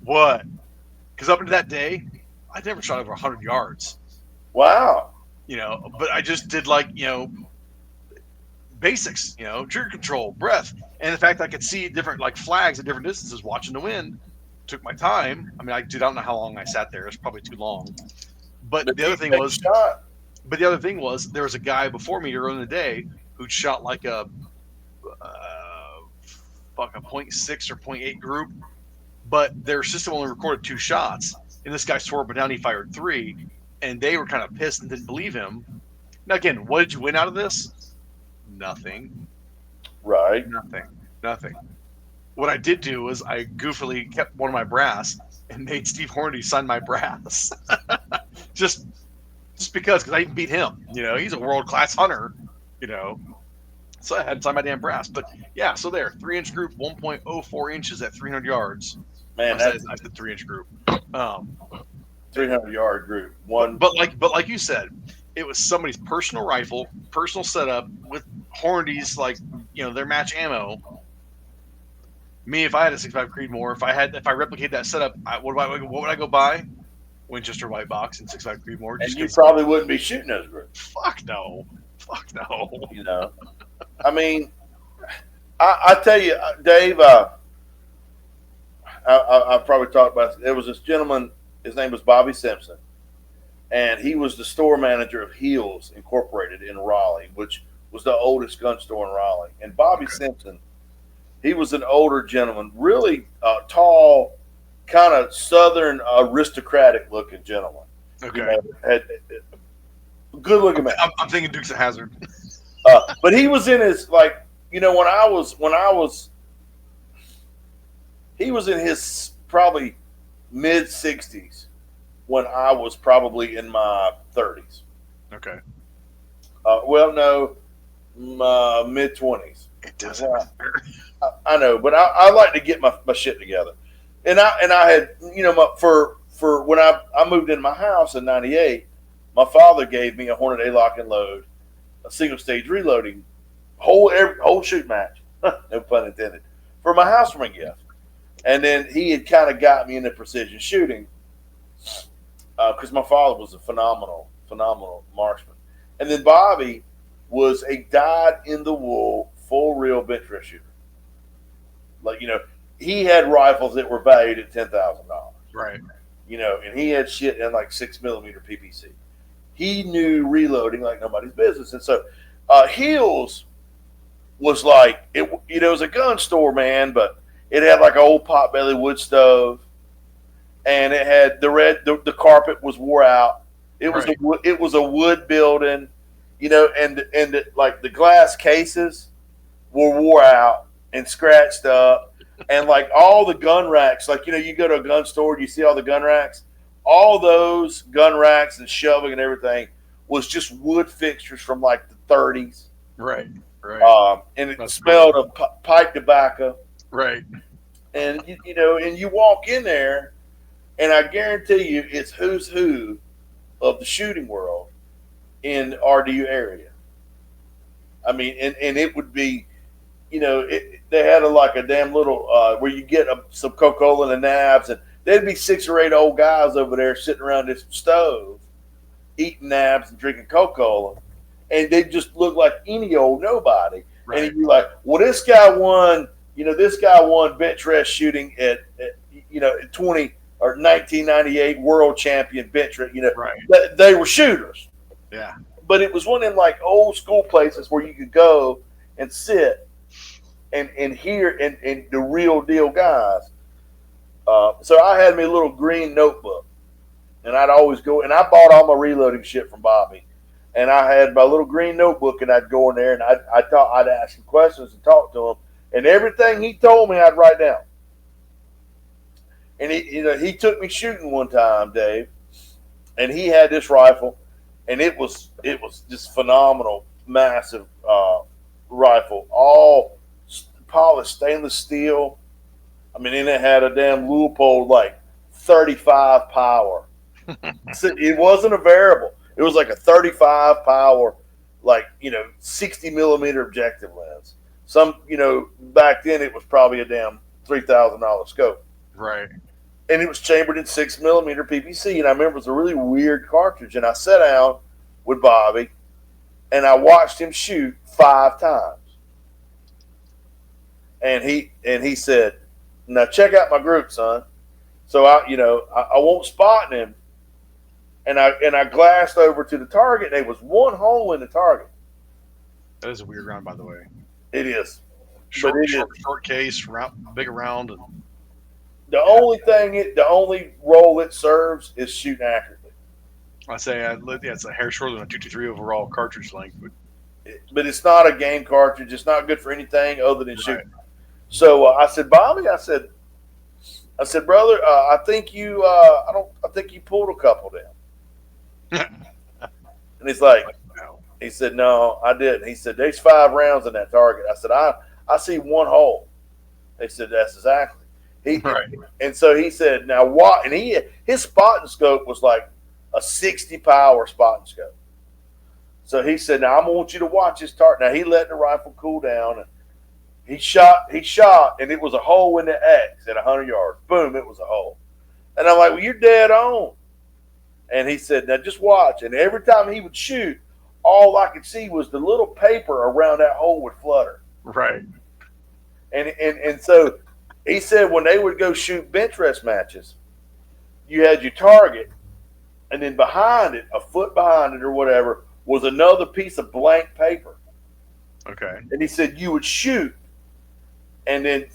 what? Because up until that day, I'd never shot over 100 yards. Wow. But I just did basics, trigger control, breath. And the fact I could see different flags at different distances watching the wind took my time. I mean, I don't know how long I sat there. It's probably too long. But the other thing was there was a guy before me earlier in the day who'd shot like a 0.6 or 0.8 group, but their system only recorded 2 shots. And this guy swore up and down he fired 3, and they were kind of pissed and didn't believe him. Now, again, what did you win out of this? Nothing. Right. Nothing. What I did do was I goofily kept one of my brass and made Steve Hornady sign my brass. just because I didn't beat him. He's a world-class hunter, So I had to sign my damn brass. But, yeah, so there, 3-inch group, 1.04 inches at 300 yards. Man, I said 3-inch group. 300-yard group. But like you said, it was somebody's personal rifle, personal setup with Hornady's their match ammo. Me, if I had a 6.5 Creedmoor, if I replicate that setup, what would I go buy? Winchester white box and 6.5 Creedmoor. And you probably wouldn't be shooting those groups. Fuck no. I mean, I tell you, Dave. I probably talked about it. There was this gentleman. His name was Bobby Simpson, and he was the store manager of Heels Incorporated in Raleigh, which was the oldest gun store in Raleigh. And Bobby Simpson, he was an older gentleman, really tall, kind of Southern aristocratic looking gentleman. Okay. You know, had good looking man. I'm thinking Dukes of Hazzard. But he was in his like, you know, he was in his probably mid 60s when I was probably in my 30s. Okay. Well, no, my mid 20s. It doesn't matter. I know, but I like to get my shit together. And I had, you know, for when I moved into my house in '98, my father gave me a Hornet A lock and load, a single stage reloading, whole shoot match, no pun intended, for my housewarming gift. And then he had kind of got me into precision shooting because my father was a phenomenal marksman. And then Bobby was a dyed-in-the-wool, full-reel bench rest shooter. Like, you know, he had rifles that were valued at $10,000. Right. You know, and he had shit in like 6mm PPC. He knew reloading like nobody's business. And so Hills was like, it was a gun store, man, but it had like an old potbelly wood stove, and it had the carpet was wore out. It was a wood building, you know, and like the glass cases were wore out and scratched up, and like all the gun racks, like, you know, you go to a gun store and you see all the gun racks, all those gun racks and shelving and everything was just wood fixtures from like the 30s. Right. And it smelled of pipe tobacco. Right. And you know, and you walk in there, and I guarantee you, it's who's who of the shooting world in the RDU area. I mean, and it would be, you know, they had like a damn little where you get some Coca-Cola and the nabs, and there'd be 6 or 8 old guys over there sitting around this stove, eating nabs and drinking Coca-Cola, and they just look like any old nobody. Right. And you're like, well, this guy won bench rest shooting at you know, 20 or 1998 world champion bench rest. You know, right. They were shooters. Yeah. But it was one of them like old school places where you could go and sit and hear and the real deal guys. So I had me a little green notebook, and I'd always go, and I bought all my reloading shit from Bobby, and I had my little green notebook, and I'd go in there and I'd ask him questions and talk to him, and everything he told me I'd write down. And he took me shooting one time, Dave, and he had this rifle, and it was just phenomenal, massive rifle, all polished stainless steel. I mean, and it had a damn Leupold like 35 power. So it wasn't a variable. It was like a 35 power, like, you know, 60mm objective lens. Some, you know, back then it was probably a damn $3,000 scope. Right. And it was chambered in 6mm PPC. And I remember it was a really weird cartridge. And I sat down with Bobby, and I watched him shoot 5 times. And he said, "Now check out my group, son." So I won't spot him, and I glanced over to the target, and there was one hole in the target. That is a weird round, by the way. It is. Short case, big around. And the only role it serves is shooting accurately. I say, it's a hair shorter than a 223 overall cartridge length. But it's not a game cartridge. It's not good for anything other than shooting. So I said, Bobby, I said, brother, I think you pulled a couple down. And he's like, he said, no, I didn't. He said, there's 5 rounds in that target. I said, I see one hole. They said, that's exactly. And so he said, now what? And his spotting scope was like a 60 power spotting scope. So he said, now I'm gonna want you to watch this target. Now he let the rifle cool down, and he shot, and it was a hole in the X at 100 yards. Boom, it was a hole. And I'm like, well, you're dead on. And he said, now just watch. And every time he would shoot, all I could see was the little paper around that hole would flutter. Right. And so he said when they would go shoot bench rest matches, you had your target, and then behind it, a foot behind it or whatever, was another piece of blank paper. Okay. And he said you would shoot, and then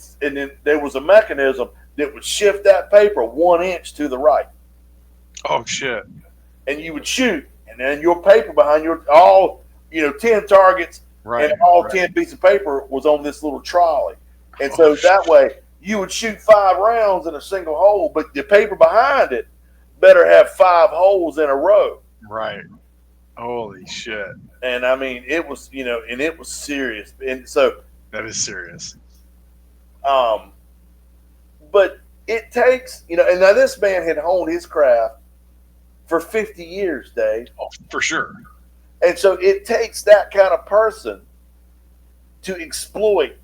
there was a mechanism that would shift that paper 1 inch to the right. Oh shit! And you would shoot, and then your paper behind your all 10 targets Right, and all right. 10 pieces of paper was on this little trolley. And so that way you would shoot 5 rounds in a single hole, but the paper behind it better have 5 holes in a row. Right. Holy shit. And I mean, it was, and it was serious. And so that is serious. But it takes, and now this man had honed his craft for 50 years, Dave. Oh, for sure. And so it takes that kind of person to exploit,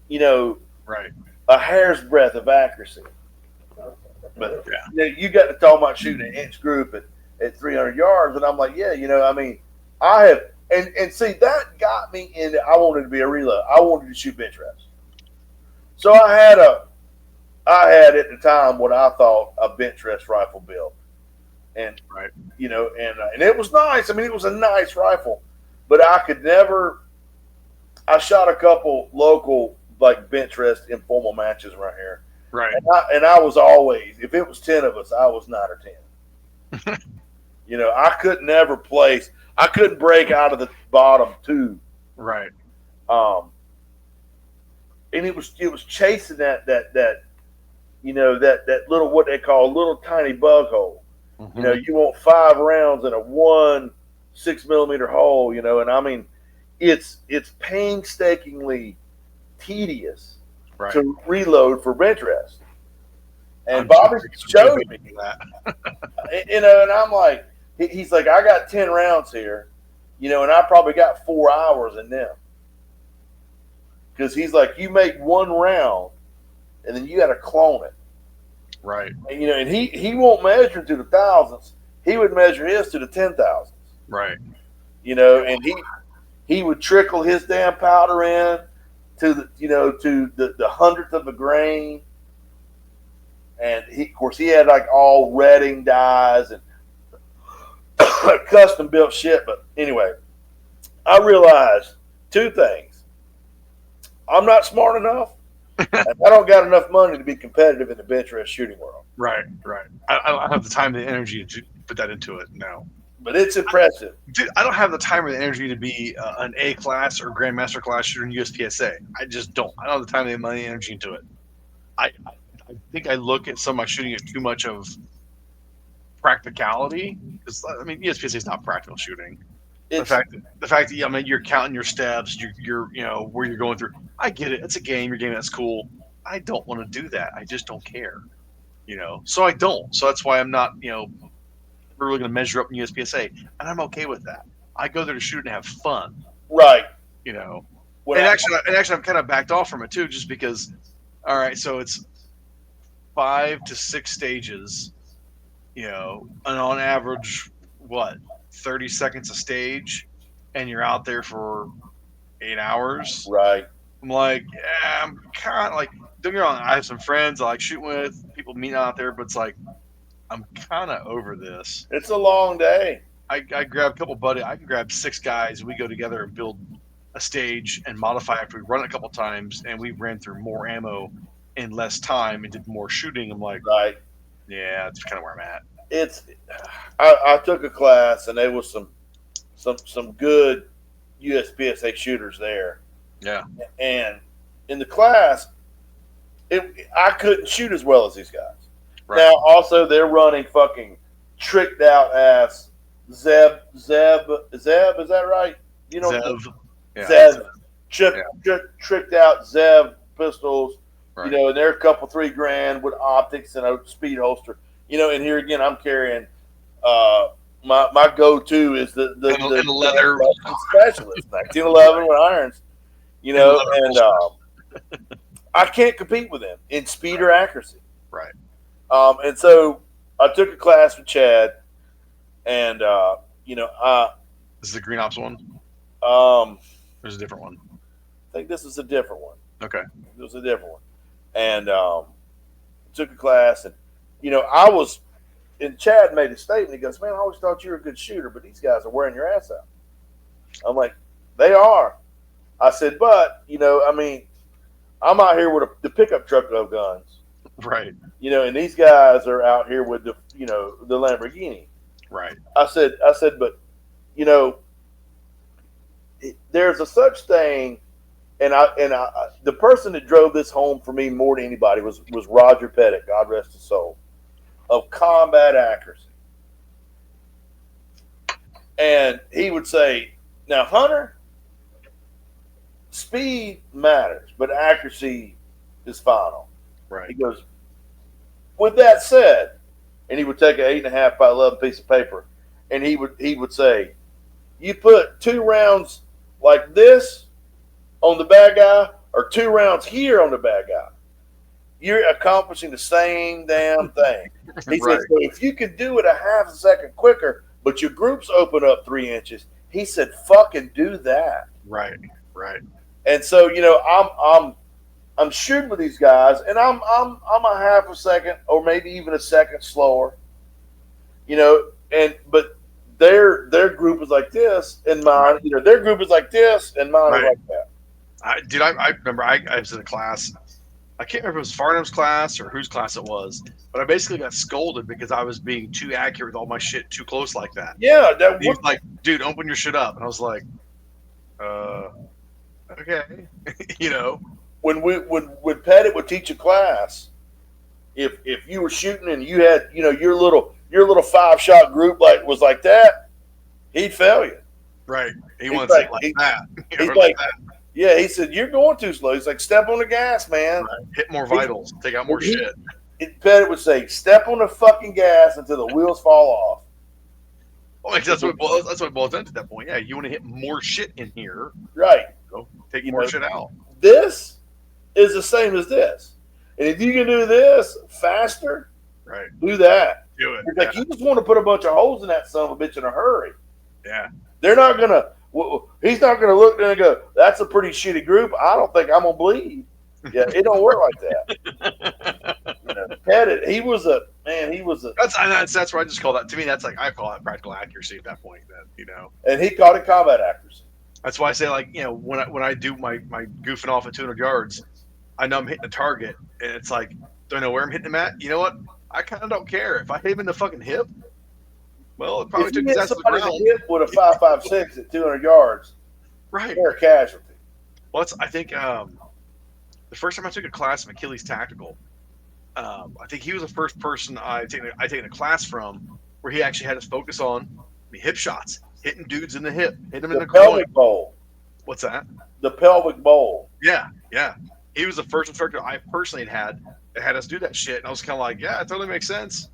right, a hair's breadth of accuracy. But you got to talk about shooting an inch group at 300 yards, and I'm like, I have, and see, that got me into, I wanted to be a reload. I wanted to shoot bench reps. So I had at the time what I thought a bench rest rifle build. And, right. And it was nice. I mean, it was a nice rifle, but I shot a couple local, like, bench rest informal matches right here. Right. And I was always, if it was 10 of us, I was 9 or 10. I could never place. I couldn't break out of the bottom 2. Right. And it was chasing that little, what they call a little tiny bug hole. Mm-hmm. You want 5 rounds in a 1 6mm hole, and I mean, it's painstakingly tedious to reload for bench rest. And Bobby showed me that. And I'm like, he's like, I got 10 rounds here, and I probably got 4 hours in them. Because he's like, you make 1 round, and then you got to clone it. Right. And, and he won't measure to the thousands. He would measure his to the 10,000s. Right. And he would trickle his damn powder in to the 100th of a grain. And of course he had like all redding dyes and custom built shit. But anyway, I realized 2 things. I'm not smart enough. And I don't got enough money to be competitive in the bench rest shooting world. Right. I don't have the time and the energy to put that into it. No. But it's impressive. Dude, I don't have the time or the energy to be an A class or Grandmaster class shooter in USPSA. I just don't. I don't have the time, the money, and energy into it. I think I look at some of my shooting at too much of practicality. Because, I mean, USPSA is not practical shooting. The fact that you're counting your steps, you're where you're going through. I get it. It's a game. You're gaming. That's cool. I don't want to do that. I just don't care. So I don't. So that's why I'm not really going to measure up in USPSA, and I'm okay with that. I go there to shoot and have fun. Right. Actually, I'm kind of backed off from it too, just because. All right, so it's 5 to 6 stages. And on average, 30 seconds a stage, and you're out there for 8 hours. Right. I'm like, I'm kind of like, don't get me wrong, I have some friends I like shooting with, people meet out there, but it's like, I'm kind of over this. It's a long day. I grab a couple buddies, I can grab 6 guys, and we go together and build a stage and modify after we run it a couple times, and we ran through more ammo in less time and did more shooting. I'm like, right. Yeah, that's kind of where I'm at. I took a class, and there was some good USPSA shooters there. Yeah. And in the class, I couldn't shoot as well as these guys. Right. Now, also, they're running fucking tricked out ass Zeb, is that right? Zev. Yeah. Zev. Tricked out Zev pistols, right. And they're a couple $3,000 with optics and a speed holster. And here again, I'm carrying my go-to is the leather specialist, 1911 with irons, and I can't compete with them in speed or accuracy. Right. And so I took a class with Chad, and this is the Green Ops one. There's a different one. I think this is a different one. Okay. It was a different one, and took a class, and I was. And Chad made a statement. He goes, "Man, I always thought you were a good shooter, but these guys are wearing your ass out." I'm like, "They are." I said, "But I'm out here with the pickup truck of guns, Right. And these guys are out here with the Lamborghini. Right. I said, but there's a such thing, and the person that drove this home for me more than anybody was Roger Pettit, God rest his soul, of combat accuracy. And he would say, now, Hunter, speed matters, but accuracy is final. Right. He goes, with that said, and he would take an 8.5 by 11 piece of paper, and he would say, you put 2 rounds like this on the bad guy, or 2 rounds here on the bad guy, you're accomplishing the same damn thing. He Right. said, so if you could do it a half a second quicker, but your groups open up 3 inches, he said, fucking do that. Right. Right. And so, I'm shooting with these guys, and I'm a half a second or maybe even a second slower, but their group is like this, and mine, their group is like this, and mine is like that. I remember I was in a class. I can't remember if it was Farnham's class or whose class it was, but I basically got scolded because I was being too accurate with all my shit too close like that. Yeah, He was like, dude, open your shit up. And I was like, okay. When Pettit would teach a class, if you were shooting and you had, your little 5-shot group was like that, he'd fail you. Right. He wants it like that. He's like that. Yeah, he said, you're going too slow. He's like, step on the gas, man. Right. Hit more vitals. Take out more shit. Pettit would say, step on the fucking gas until the wheels fall off. Well, that's what it boils down to at that point. Yeah, you want to hit more shit in here. Right. So take more shit out. This is the same as this. And if you can do this faster, right, do that. Do it. It's like you just want to put a bunch of holes in that son of a bitch in a hurry. Yeah. They're not going to, he's not going to look there and go, that's a pretty shitty group. I don't think I'm going to bleed. Yeah, it don't work like that. Pettit, he was a. That's where I just call that. To me, that's like, I call that practical accuracy at that point. And he called it combat accuracy. That's why I say, like, when I do my goofing off at 200 yards, I know I'm hitting the target, and it's like, do I know where I'm hitting him at? You know what? I kind of don't care. If I hit him in the fucking hip, well, it probably took his ass to the ground. If you hit somebody with a 5.56 at 200 yards, right, they're a casualty. Well, I think the first time I took a class of Achilles Tactical, I think he was the first person I taken a class from where he actually had us focus on the hip shots, hitting dudes in the hip, hit them in the pelvic bowl. What's that? The pelvic bowl. Yeah. He was the first instructor I personally had that had us do that shit, and I was kind of like, yeah, it totally makes sense.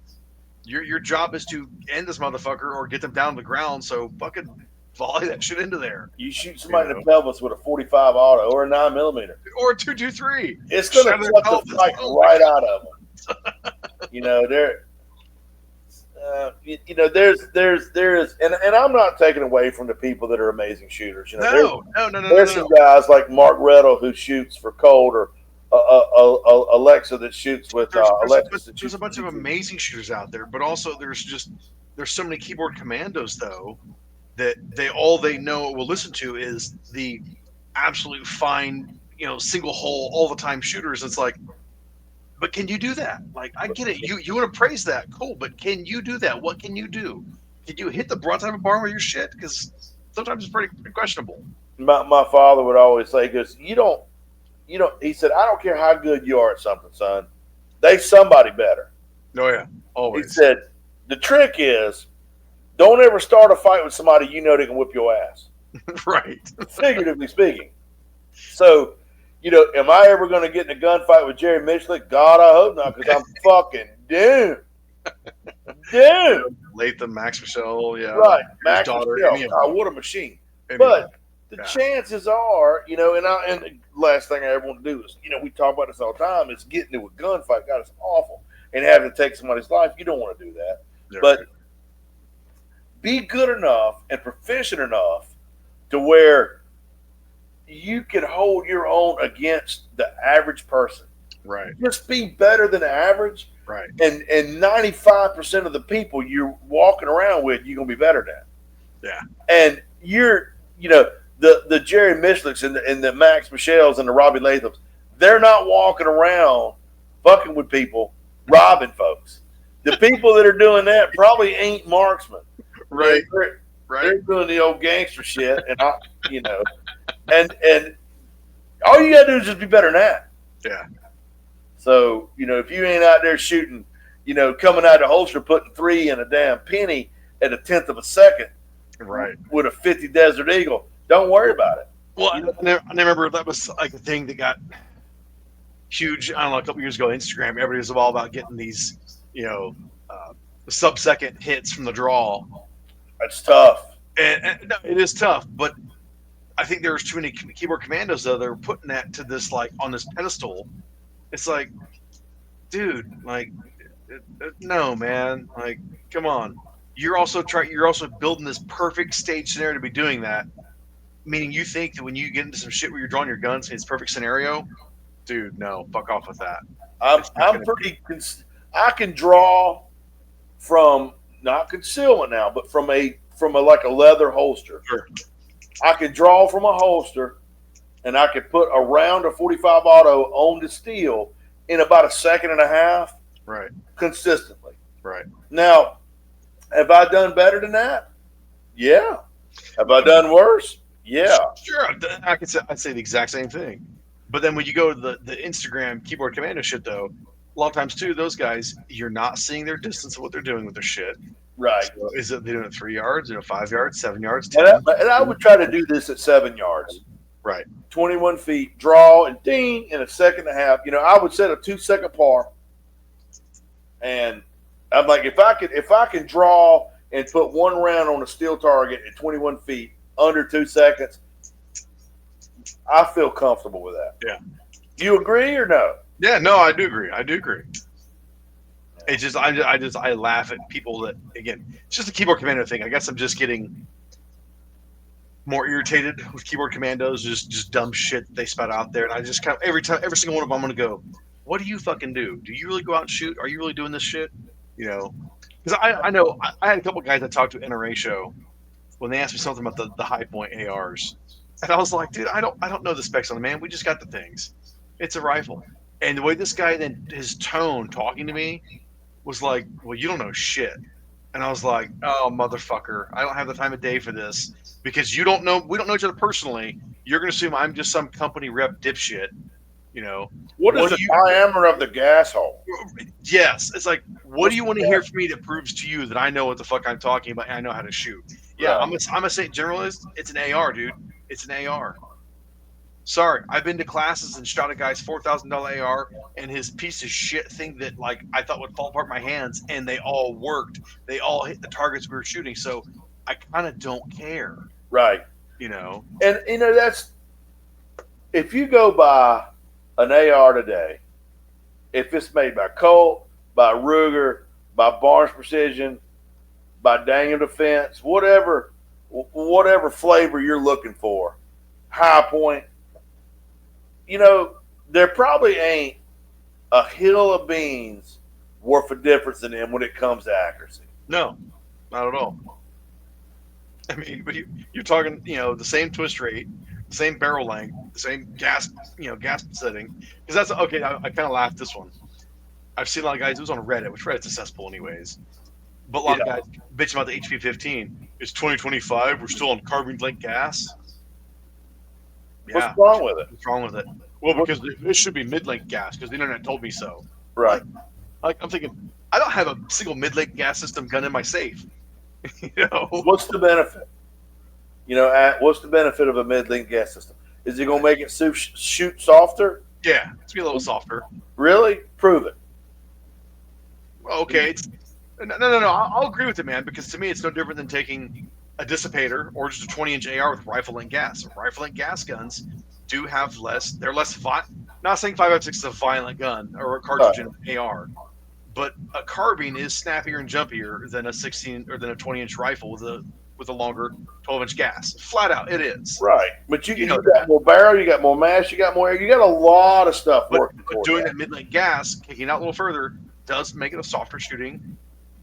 Your job is to end this motherfucker or get them down to the ground, so fucking volley that shit into there. You shoot somebody in the pelvis with a 45 auto or a 9mm. Or a 223. It's going to cut the fight right out of them. There's, and I'm not taking away from the people that are amazing shooters. No. There's some guys like Mark Rettle who shoots for Colt, or Alexa that shoots with Alexis. There's a bunch of amazing shooters out there, but also there's so many keyboard commandos though that they know will listen to is the absolute fine, single hole all the time shooters. It's like, but can you do that? Like, I get it. You want to praise that, cool, but can you do that? What can you do? Can you hit the broadside of a barn with your shit? Because sometimes it's pretty questionable. My father would always say, he goes, he said, I don't care how good you are at something, son. There's somebody better. Oh, yeah. Always. He said, the trick is don't ever start a fight with somebody they can whip your ass. Right. Figuratively speaking. So, am I ever going to get in a gunfight with Jerry Michlik? God, I hope not, because I'm fucking doomed. Latham, Max Michelle, yeah. Right. Max daughter. Michelle. God, what a machine. But the chances are, and the last thing I ever want to do is, we talk about this all the time, is get into a gunfight. God, it's awful. And having to take somebody's life, you don't want to do that. Yeah, but be good enough and proficient enough to where you can hold your own against the average person. Right. Just be better than the average. Right. And 95% of the people you're walking around with, you're going to be better than. Yeah. And you're, the Jerry Michliks and the Max Michelles and the Robbie Lathams, they're not walking around fucking with people, robbing folks. The people that are doing that probably ain't marksmen. Right. They're doing the old gangster shit, and and all you gotta do is just be better than that. Yeah. So if you ain't out there shooting, coming out of the holster, putting 3 in a damn penny at a 1/10 of a second, right, with a 50 Desert Eagle, don't worry about it. Well, I remember that was like a thing that got huge. I don't know, a couple years ago, Instagram. Everybody was all about getting these, sub-second hits from the draw. That's tough. And no, it is tough, but I think there's too many keyboard commandos though. They're putting that to this on this pedestal. It's like, dude, no, man, come on. You're also building this perfect stage scenario to be doing that. Meaning you think that when you get into some shit where you're drawing your guns, it's perfect scenario, dude. No, fuck off with that. I'm pretty. I can draw from not concealment now, but from a like a leather holster. Sure. I can draw from a holster, and I can put a round of 45 auto on the steel in about a second and a half. Right. Consistently. Right. Now, have I done better than that? Yeah. Have I done worse? Yeah. Sure. I'd say the exact same thing. But then when you go to the Instagram keyboard commando shit, though, a lot of times too, those guys, you're not seeing their distance of what they're doing with their shit. Right. So is it they're doing it 3 yards, 5 yards, 7 yards, 10? And I would try to do this at 7 yards. Right. 21 feet, draw, and ding in a second and a half. I would set a 2-second par. And I'm like, if I can draw and put one round on a steel target at 21 feet under 2 seconds, I feel comfortable with that. Yeah. You agree or no? Yeah, no, I do agree. It's just I laugh at people that, again, it's just a keyboard commando thing. I guess I'm just getting more irritated with keyboard commandos, just dumb shit that they spout out there. And I just kind of every single one of them, I'm gonna go, what do you fucking do? Do you really go out and shoot? Are you really doing this shit? Because I know I had a couple guys I talked to at NRA show when they asked me something about the high point ARs, and I was like, dude, I don't know the specs on the man. We just got the things. It's a rifle. And the way this guy then, his tone talking to me was like, well, you don't know shit. And I was like, oh, motherfucker, I don't have the time of day for this because we don't know each other personally. You're going to assume I'm just some company rep dipshit, What is the diameter of the gas hole? Yes. It's like, what do you want to hear from me that proves to you that I know what the fuck I'm talking about and I know how to shoot? Yeah, right. I'm a say generalist. It's an AR, dude. It's an AR. Sorry, I've been to classes and shot a guy's $4,000 AR and his piece of shit thing that I thought would fall apart in my hands, and they all worked. They all hit the targets we were shooting. So I kind of don't care, right? And that's if you go by an AR today, if it's made by Colt, by Ruger, by Barnes Precision, by Daniel Defense, whatever flavor you're looking for, High Point. There probably ain't a hill of beans worth of difference in them when it comes to accuracy. No, not at all. I mean, but you're talking, the same twist rate, the same barrel length, the same gas setting. Because that's okay. I kind of laughed this one. I've seen a lot of guys. It was on Reddit, which Reddit's a cesspool, anyways. But a lot of guys bitching about the HP-15. It's 2025. We're still on carbine length gas. What's wrong with it? What's wrong with it? Well, because this should be mid-length gas because the internet told me so. Right. I'm thinking, I don't have a single mid-length gas system gun in my safe. What's the benefit? What's the benefit of a mid-length gas system? Is it going to make it shoot softer? Yeah, it's be a little softer. Really? Prove it. Okay. No. I'll agree with it, man, because to me, it's no different than taking a dissipator or just a 20-inch AR with rifle-length gas. Rifle-length gas guns do have less. They're less violent. Not saying 5.56 is a violent gun or a cartridge in an AR, but a carbine is snappier and jumpier than a 16 or than a 20-inch rifle with a longer 12-inch gas. Flat out, it is. Right, but you got more barrel, you got more mass, you got more air, you got a lot of stuff working. But doing that mid-length gas, kicking out a little further, does make it a softer shooting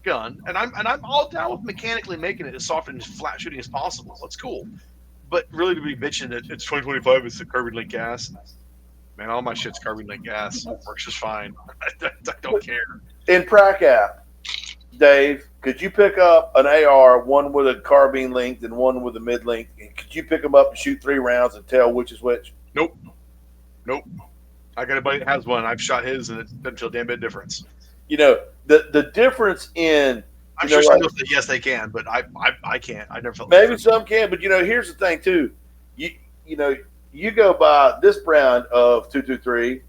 gun, and I'm all down with mechanically making it as soft and as flat shooting as possible. That's cool. But really, to be bitching that it's 2025, it's the carbine length gas. Man, all my shit's carbine link gas. Works just fine. I don't care. In Prac app, Dave, could you pick up an AR, one with a carbine length and one with a mid length? Could you pick them up and shoot 3 rounds and tell which is which? Nope. I got a buddy that has one. I've shot his, and it doesn't feel a damn bit difference. You know, the difference in. I'm sure some people say yes, they can, but I can't. I never felt. Maybe some can, but here's the thing too. You go by this brand of 223,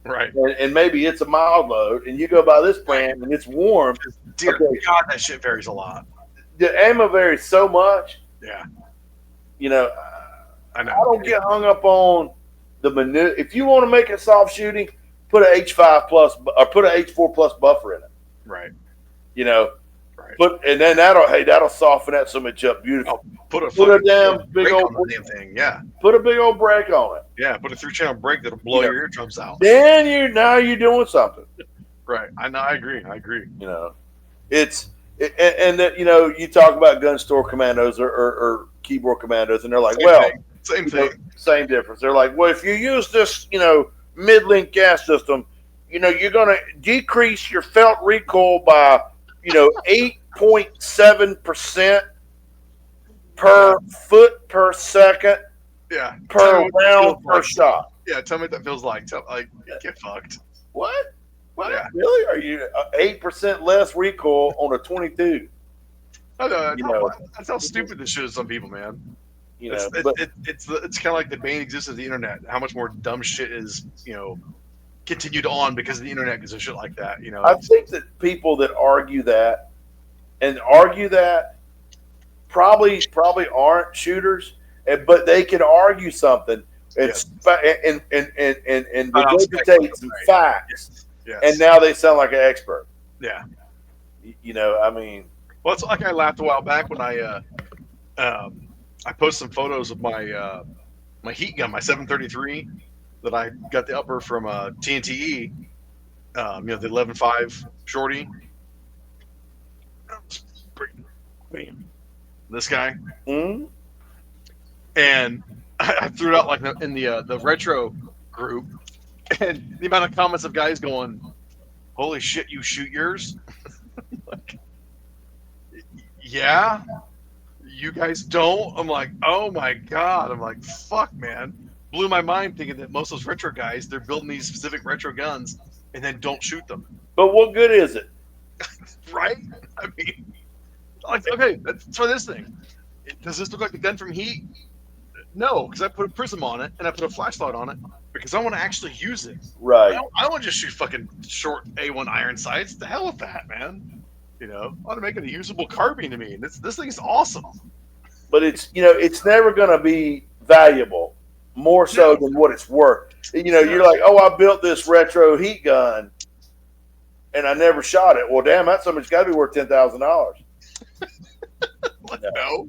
right? And maybe it's a mild load, and you go by this brand and it's warm. Dear God, that shit varies a lot. The ammo varies so much. Yeah. I don't get hung up on the minute. If you want to make it soft shooting, put an H5 plus or put an H4 plus buffer in it. Right. Right. And then that'll soften that so much up beautiful. Put a damn big old damn thing. Yeah. Put a big old brake on it. Yeah. Put a 3-channel brake that'll blow your eardrums out. Then you're doing something. Right. I know. I agree. You talk about gun store commandos or keyboard commandos, and they're like, same thing. Same difference. They're like, well, if you use this, mid-link gas system, you're going to decrease your felt recoil by, 8.7% per foot per second. Yeah. Per round per shot. Yeah. Tell me what that feels like. Get fucked. What? Yeah. Really? Are you 8% less recoil on a 22? I know. That's how stupid this shit is. Some people, man. It's kind of like the main existence of the internet. How much more dumb shit is continued on because of the internet because of shit like that. I think that people that argue that probably aren't shooters, but they can argue something and regurgitate some facts, yes. And now they sound like an expert. Yeah. Well, it's like I laughed a while back when I posted some photos of my my heat gun, my 733, that I got the upper from TNTE, the 11.5 shorty. This guy, and I threw it out like in the retro group, and the amount of comments of guys going, "Holy shit, you shoot yours?" Like, yeah. You guys don't? I'm like, oh my God. I'm like, fuck, man. Blew my mind thinking that most of those retro guys, they're building these specific retro guns and then don't shoot them. But what good is it? Right? I mean, like, okay, that's for this thing. Does this look like the gun from Heat? No, because I put a prism on it and I put a flashlight on it because I want to actually use it. Right. I don't want to just shoot fucking short A1 iron sights. The hell with that, man. I want to make it a usable carbine to me. This thing is awesome. But it's never going to be valuable more so than what it's worth. You're like, oh, I built this retro heat gun and I never shot it. Well, damn, that something's got to be worth $10,000. No.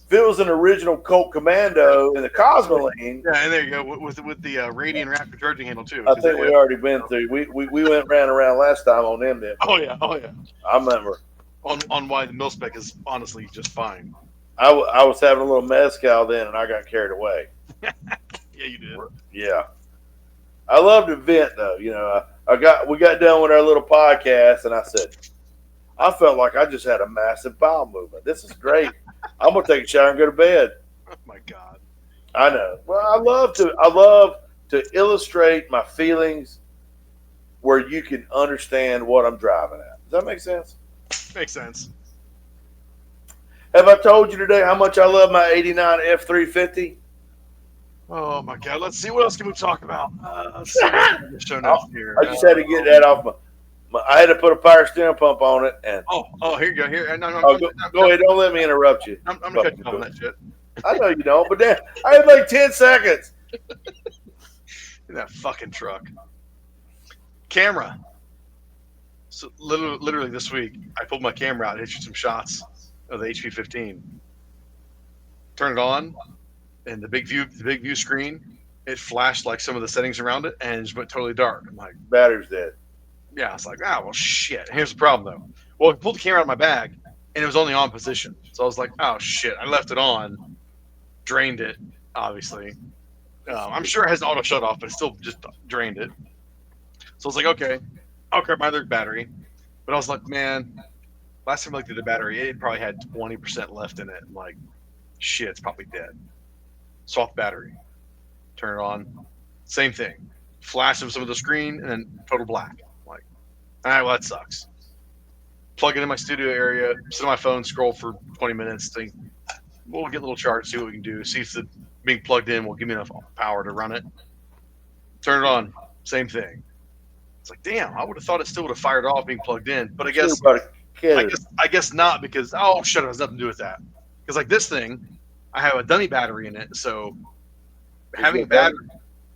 If it was an original Colt Commando in the Cosmoline. Yeah, and there you go with the Radian Raptor charging handle too. I think we already been through. We ran around last time on them. Then. Oh yeah. I remember. On why the mil spec is honestly just fine. I was having a little mezcal then, and I got carried away. Yeah, you did. Yeah. I love to vent though. We got done with our little podcast, and I said, I felt like I just had a massive bowel movement. This is great. I'm gonna take a shower and go to bed. Oh my God. I know. Well, I love to illustrate my feelings where you can understand what I'm driving at. Does that make sense? Makes sense. Have I told you today how much I love my '89 F350? Oh my God. Let's see, what else can we talk about? Let's see the show notes here. I just had to get that off I had to put a power steering pump on it, and here you go. Here, no, go ahead. Don't let me interrupt you. I'm gonna cut you off on that shit. I know you don't, but then I had like 10 seconds. In that fucking truck. Camera. So literally this week, I pulled my camera out and hit you some shots of the HP15. Turn it on, and the big view screen, it flashed like some of the settings around it, and it just went totally dark. I'm like, battery's dead. Yeah, I was like, well, shit. Here's the problem, though. Well, I pulled the camera out of my bag, and it was only on position. So I was like, oh, shit. I left it on, drained it, obviously, I'm sure it has an auto shut off, but it still just drained it. So I was like, okay, I'll grab my other battery. But I was like, man, last time I looked at the battery, it probably had 20% left in it. I'm like, shit, it's probably dead. Swap the battery. Turn it on. Same thing. Flash of some of the screen and then total black. I'm like, all right, well, that sucks. Plug it in my studio area, sit on my phone, scroll for 20 minutes, think, we'll get a little charge, see what we can do, see if the being plugged in will give me enough power to run it. Turn it on, same thing. It's like, damn, I would have thought it still would have fired off being plugged in, but I guess not, because shit, it has nothing to do with that. Because like this thing, I have a dummy battery in it, so having a battery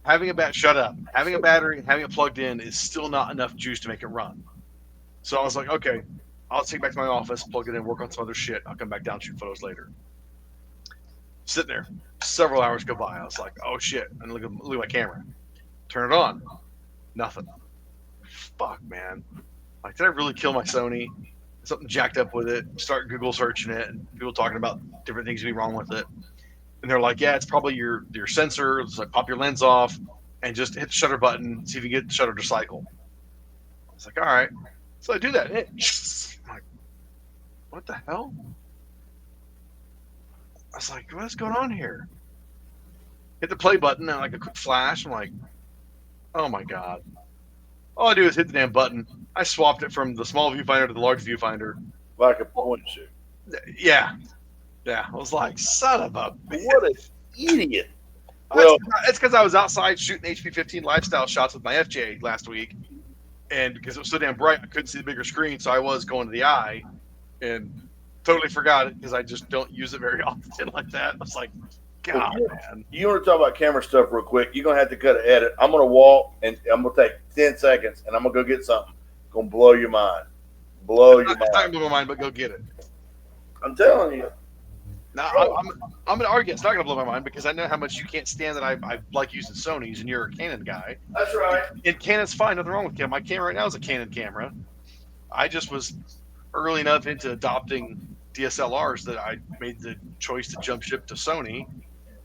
and having it plugged in is still not enough juice to make it run. So I was like, okay, I'll take it back to my office, plug it in, work on some other shit. I'll come back down, shoot photos later. Sitting there, several hours go by. I was like, oh shit, and look at my camera. Turn it on, nothing. Fuck, man. Like, did I really kill my Sony? Something jacked up with it. Start Google searching it, and people talking about different things being wrong with it. And they're like, yeah, it's probably your sensor. It's like, pop your lens off and just hit the shutter button, see if you get the shutter to cycle. I was like, all right. So I do that. I'm like, what the hell? I was like, what's going on here? Hit the play button and like a quick flash. I'm like, oh my God. All I do is hit the damn button. I swapped it from the small viewfinder to the large viewfinder. Like a point and shoot. Yeah. Yeah. I was like, son of a bitch. What an idiot. Well, it's because I was outside shooting HP-15 lifestyle shots with my FJ last week. And because it was so damn bright, I couldn't see the bigger screen. So I was going to the eye and totally forgot it because I just don't use it very often like that. I was like, God, man. You want to talk about camera stuff real quick? You're going to have to cut an edit. I'm going to walk and I'm going to take 10 seconds and I'm going to go get something. It's going to blow your mind. Blow your mind. It's not going to blow my mind, but go get it. I'm telling you. Now, I'm going to argue it's not going to blow my mind because I know how much you can't stand that I like using Sonys and you're a Canon guy. That's right. And Canon's fine. Nothing wrong with Canon. My camera right now is a Canon camera. I just was early enough into adopting DSLRs that I made the choice to jump ship to Sony,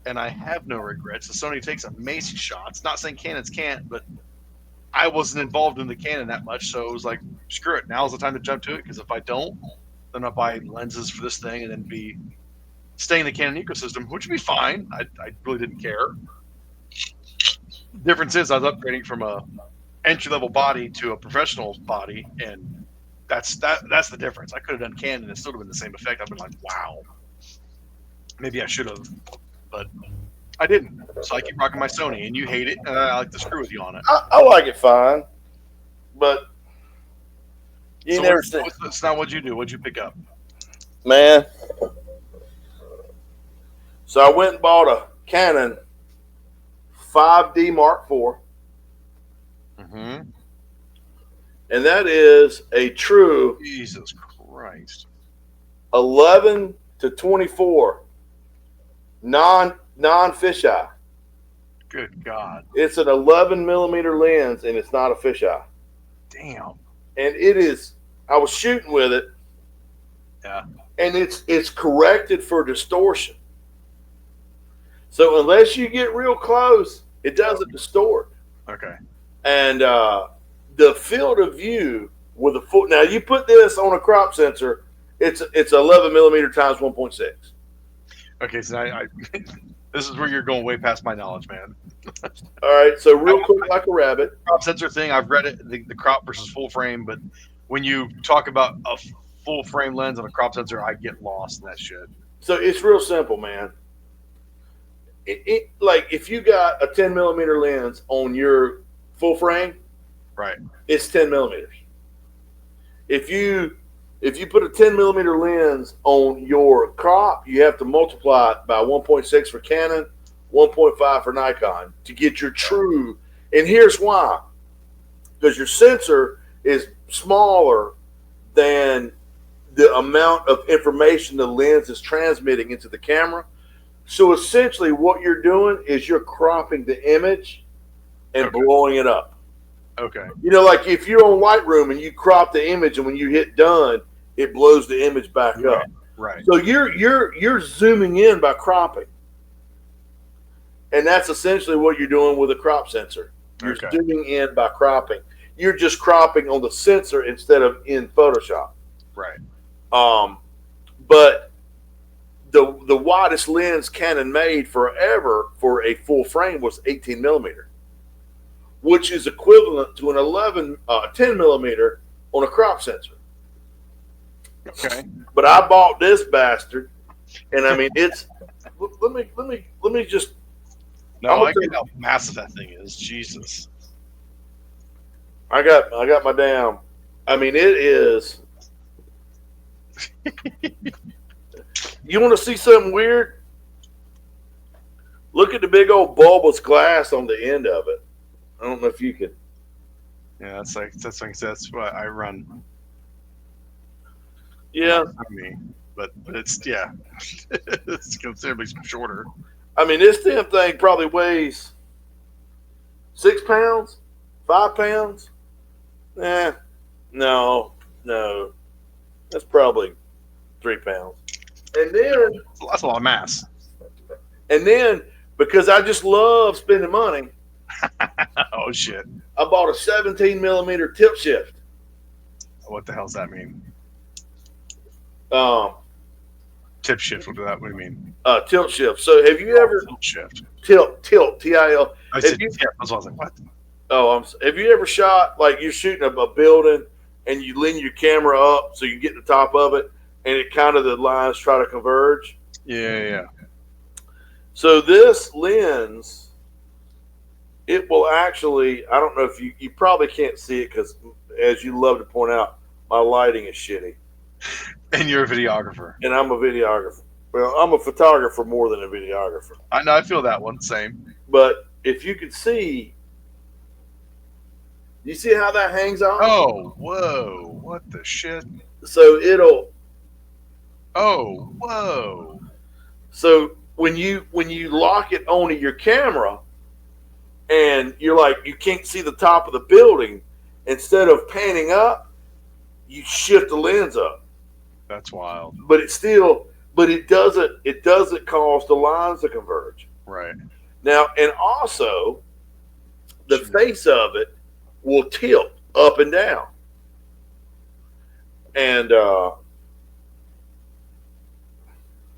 and I have no regrets. The Sony takes amazing shots. Not saying Canons can't, but I wasn't involved in the Canon that much, so it was like, screw it. Now's the time to jump to it, because if I don't, then I'll buy lenses for this thing and then be staying in the Canon ecosystem, which would be fine. I really didn't care. The difference is I was upgrading from a entry-level body to a professional body, and that's the difference. I could have done Canon and it still would have been the same effect. I've been like, wow, maybe I should have, but I didn't. So I keep rocking my Sony, and you hate it, and I like to screw with you on it. I like it fine, but you never see. It's not what you do. What'd you pick up? Man. So I went and bought a Canon 5D Mark IV. Mm-hmm. And that is a true Jesus Christ 11 to 24 non fisheye. Good God. It's an 11 millimeter lens and it's not a fisheye. Damn. And it is. I was shooting with it. Yeah. And it's corrected for distortion. So unless you get real close, it doesn't distort. Okay. And the field of view with a full. Now you put this on a crop sensor, it's 11 millimeter times 1.6. Okay, so I this is where you're going way past my knowledge, man. All right, so real quick, like a rabbit. Crop sensor thing, I've read it, the crop versus full frame, but when you talk about a full frame lens on a crop sensor, I get lost in that shit. So it's real simple, man. It like if you got a 10 millimeter lens on your full frame, right, it's 10 millimeters. If you put a 10 millimeter lens on your crop, you have to multiply it by 1.6 for Canon, 1.5 for Nikon to get your true. And here's why: because your sensor is smaller than the amount of information the lens is transmitting into the camera. So essentially what you're doing is you're cropping the image and blowing it up. Okay. You know, like if you're on Lightroom and you crop the image and when you hit done, it blows the image back up. Right. So you're zooming in by cropping. And that's essentially what you're doing with a crop sensor. You're zooming in by cropping. You're just cropping on the sensor instead of in Photoshop. Right. But the widest lens Canon made forever for a full frame was 18 millimeter, which is equivalent to an 10 millimeter on a crop sensor. Okay. But I bought this bastard, and I mean it's. Let me just. No, I get how massive that thing is. Jesus. I got my damn. I mean, it is. You want to see something weird? Look at the big old bulbous glass on the end of it. I don't know if you can. Yeah, that's what I run. Yeah. But it's it's considerably shorter. I mean, this damn thing probably weighs 6 pounds, 5 pounds. No, that's probably 3 pounds. And then that's a lot of mass. And then because I just love spending money. Oh shit! I bought a 17 millimeter tilt shift. What the hell does that mean? Tip shift. What do you mean? Tilt shift. So have you ever tilt shift? Tilt TIL. I said tip. I was like, what? Oh, have you ever shot like you're shooting a building and you lean your camera up so you get the top of it and it kind of the lines try to converge? Yeah. So this lens, it will actually. I don't know if you probably can't see it because, as you love to point out, my lighting is shitty. And you're a videographer. And I'm a videographer. Well, I'm a photographer more than a videographer. I know. I feel that one. Same. But if you could see, you see how that hangs on? Oh, whoa! What the shit? So it'll. Oh, whoa! So when you lock it onto your camera, and you're like you can't see the top of the building, instead of panning up, you shift the lens up. That's wild. But it doesn't cause the lines to converge. Right. Now, and also the face of it will tilt up and down. And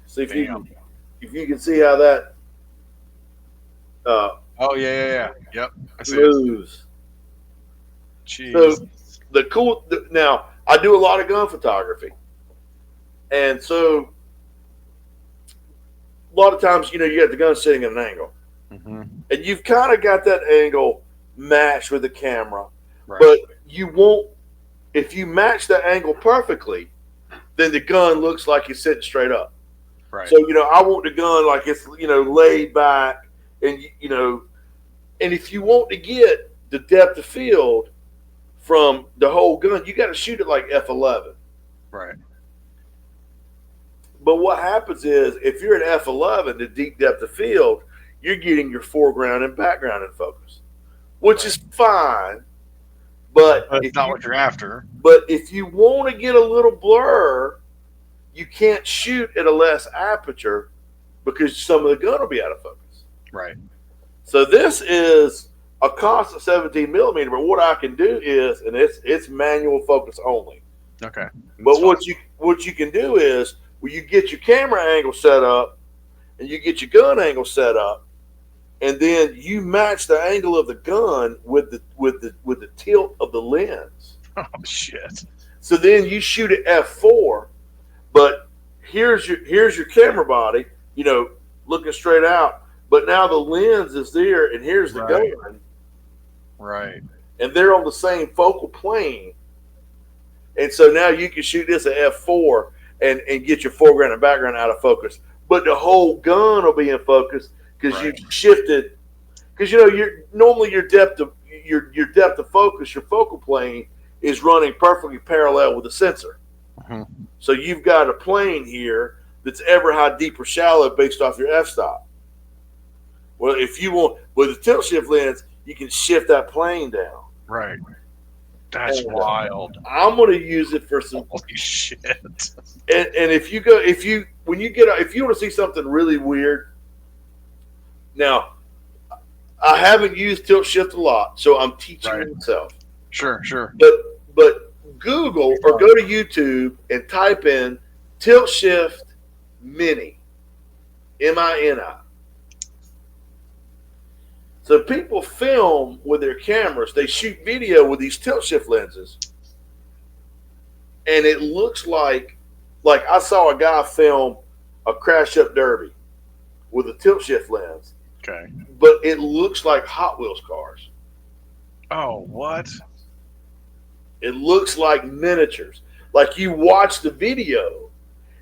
see if you can see how that oh yeah. Yep. I see moves. Jeez. So now I do a lot of gun photography. And so a lot of times, you got the gun sitting at an angle. Mm-hmm. And you've kind of got that angle matched with the camera. Right. But you won't, if you match the angle perfectly, then the gun looks like it's sitting straight up. Right. So, I want the gun like it's, laid back. And, and if you want to get the depth of field from the whole gun, you got to shoot it like F11. Right. But what happens is if you're at F11, the deep depth of field, you're getting your foreground and background in focus, which is fine. But it's not what you're after. But if you want to get a little blur, you can't shoot at a less aperture because some of the gun will be out of focus. Right. So this is a constant 17 millimeter, but what I can do is, and it's manual focus only. Okay. But what you can do is, when you get your camera angle set up and you get your gun angle set up, and then you match the angle of the gun with the tilt of the lens. Oh shit! So then you shoot at f4, but here's your camera body, looking straight out. But now the lens is there, and here's the gun. Right. And they're on the same focal plane, and so now you can shoot this at f4. And get your foreground and background out of focus, but the whole gun will be in focus because you've shifted. Because your depth of focus, your focal plane is running perfectly parallel with the sensor. Mm-hmm. So you've got a plane here that's ever high, deep, or shallow based off your f-stop. Well, if you want with the tilt shift lens, you can shift that plane down. Right. That's wild. I'm going to use it for some holy shit. And if you want to see something really weird, now I haven't used tilt shift a lot, so I'm teaching myself. Sure. But Google or go to YouTube and type in tilt shift mini, MINI. So people film with their cameras. They shoot video with these tilt shift lenses, and it looks like I saw a guy film a crash up derby with a tilt shift lens. Okay. But it looks like Hot Wheels cars. Oh, what? It looks like miniatures. Like you watch the video,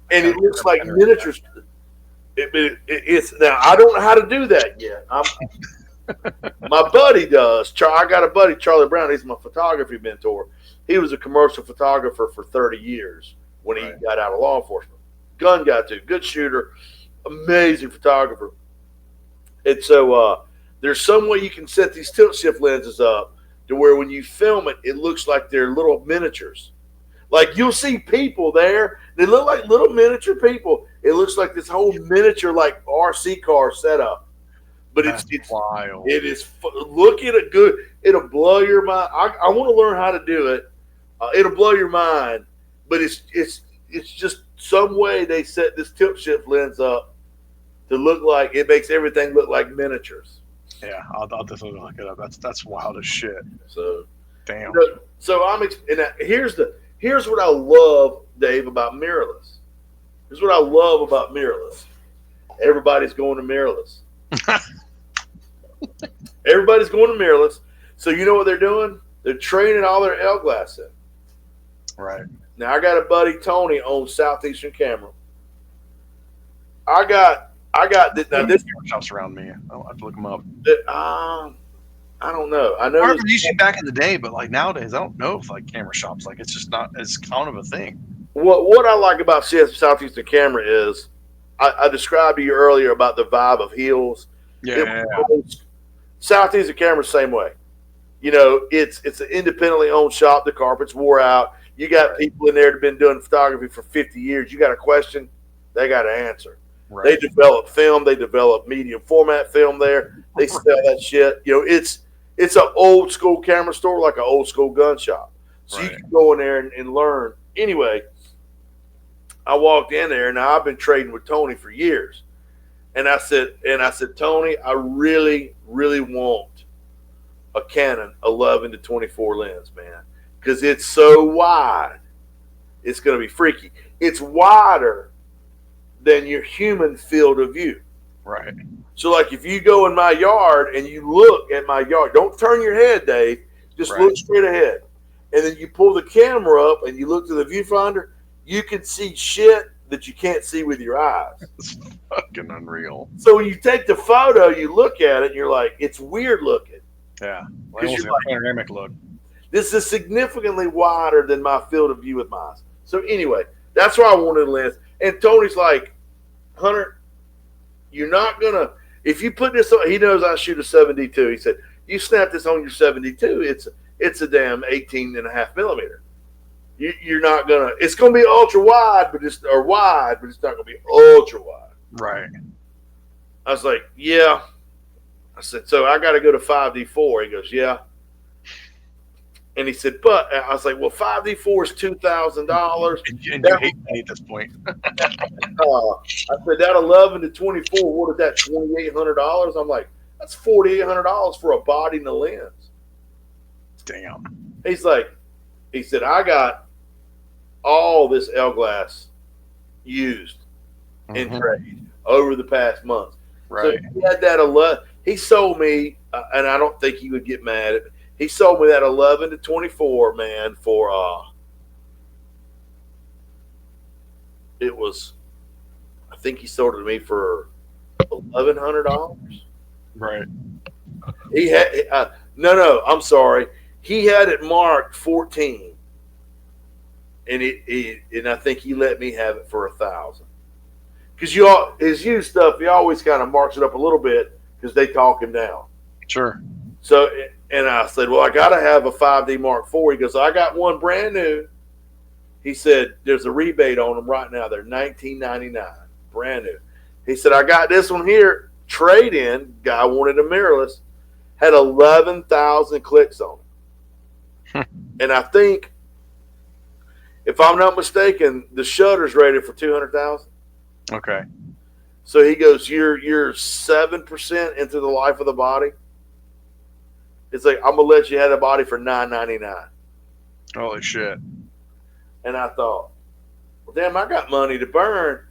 and it looks like miniatures. It's now I don't know how to do that yet. My buddy does. I got a buddy, Charlie Brown. He's my photography mentor. He was a commercial photographer for 30 years when he got out of law enforcement. Gun guy too, good shooter, amazing photographer. And so there's some way you can set these tilt shift lenses up to where when you film it, it looks like they're little miniatures. Like you'll see people there, they look like little miniature people. It looks like this whole miniature like RC car setup. But it's wild. It is. Look at it good. It'll blow your mind. I want to learn how to do it. It'll blow your mind. But it's just some way they set this tilt shift lens up to look like it makes everything look like miniatures. Yeah, I'll definitely look it up. That's wild as shit. So damn. So here's what I love, Dave, about mirrorless. Here's what I love about mirrorless. Everybody's going to mirrorless. Everybody's going to mirrorless. So you know what they're doing? They're training all their L glass in. Right. Now I got a buddy, Tony, owns Southeastern Camera. I got this. Now this camera shops around me. I'll have to look them up. I don't know. I know. I remember usually back in the day, but like nowadays, I don't know if like camera shops, like it's just not as common of a thing. What I like about Southeastern Camera is I described to you earlier about the vibe of heels. Yeah. Southeastern Camera, same way. You know, it's an independently owned shop. The carpet's wore out. You got people in there that have been doing photography for 50 years. You got a question, they got an answer. Right. They develop film. They develop medium format film there. They sell that shit. You know, it's an old school camera store, like an old school gun shop. So you can go in there and learn. Anyway, I walked in there, and I've been trading with Tony for years. And I said, Tony, I really, really want a Canon 11-24 lens, man, because it's so wide. It's going to be freaky. It's wider than your human field of view. Right. So, like, if you go in my yard and you look at my yard, don't turn your head, Dave. Just look straight ahead. And then you pull the camera up and you look to the viewfinder, you can see shit that you can't see with your eyes. It's fucking unreal. So when you take the photo, you look at it and you're like, it's weird looking. Yeah. Because you're like, panoramic look. This is significantly wider than my field of view with my eyes. So anyway, that's why I wanted a lens. And Tony's like, Hunter, you're not going to, if you put this on, he knows I shoot a 72. He said, you snap this on your 72, it's a damn 18.5 millimeter. You're not going to, it's going to be ultra wide, but it's not going to be ultra wide. Right. I was like, yeah. I said, so I got to go to 5D4. He goes, yeah. And he said, but I was like, well, 5D4 is $2,000. And you hate me at this point. I said, that 11-24, what is that, $2,800? I'm like, that's $4,800 for a body and a lens. Damn. He said, I got all this L glass used in trade over the past month. Right. So he had that 11. He sold me, and I don't think he would get mad at me. He sold me that 11-24, man, for it was, I think he sold it to me for $1,100. Right. He had no, I'm sorry. He had it marked 14, and and I think he let me have it for $1,000. Because his used stuff, he always kind of marks it up a little bit because they talk him down. Sure. So, and I said, well, I got to have a 5D Mark IV. He goes, I got one brand new. He said, there's a rebate on them right now. They're $19.99, brand new. He said, I got this one here, trade in. Guy wanted a mirrorless. had 11,000 clicks on it. And I think, if I'm not mistaken, the shutter's rated for 200,000. Okay. So he goes, you're 7% into the life of the body. It's like, I'm gonna let you have the body for $9.99. Holy shit. And I thought, well, damn, I got money to burn.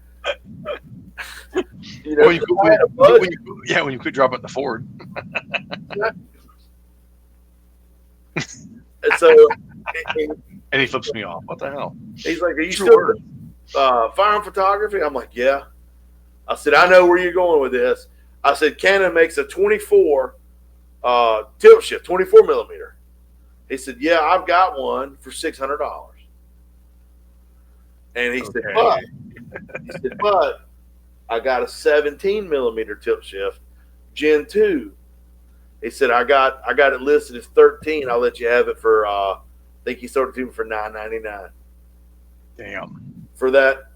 You know, when you quit dropping the Ford. And so, And he flips me off. What the hell? he's like, are you still firearm photography? I'm like, yeah. I said, I know where you're going with this. I said, Canon makes a 24 tilt shift, 24 millimeter. He said, yeah, I've got one for $600. And he said, but I got a 17 millimeter tilt shift, Gen 2. He said, I got it listed as 13. I'll let you have it for I think he sold it to me for $9.99. Damn. For that.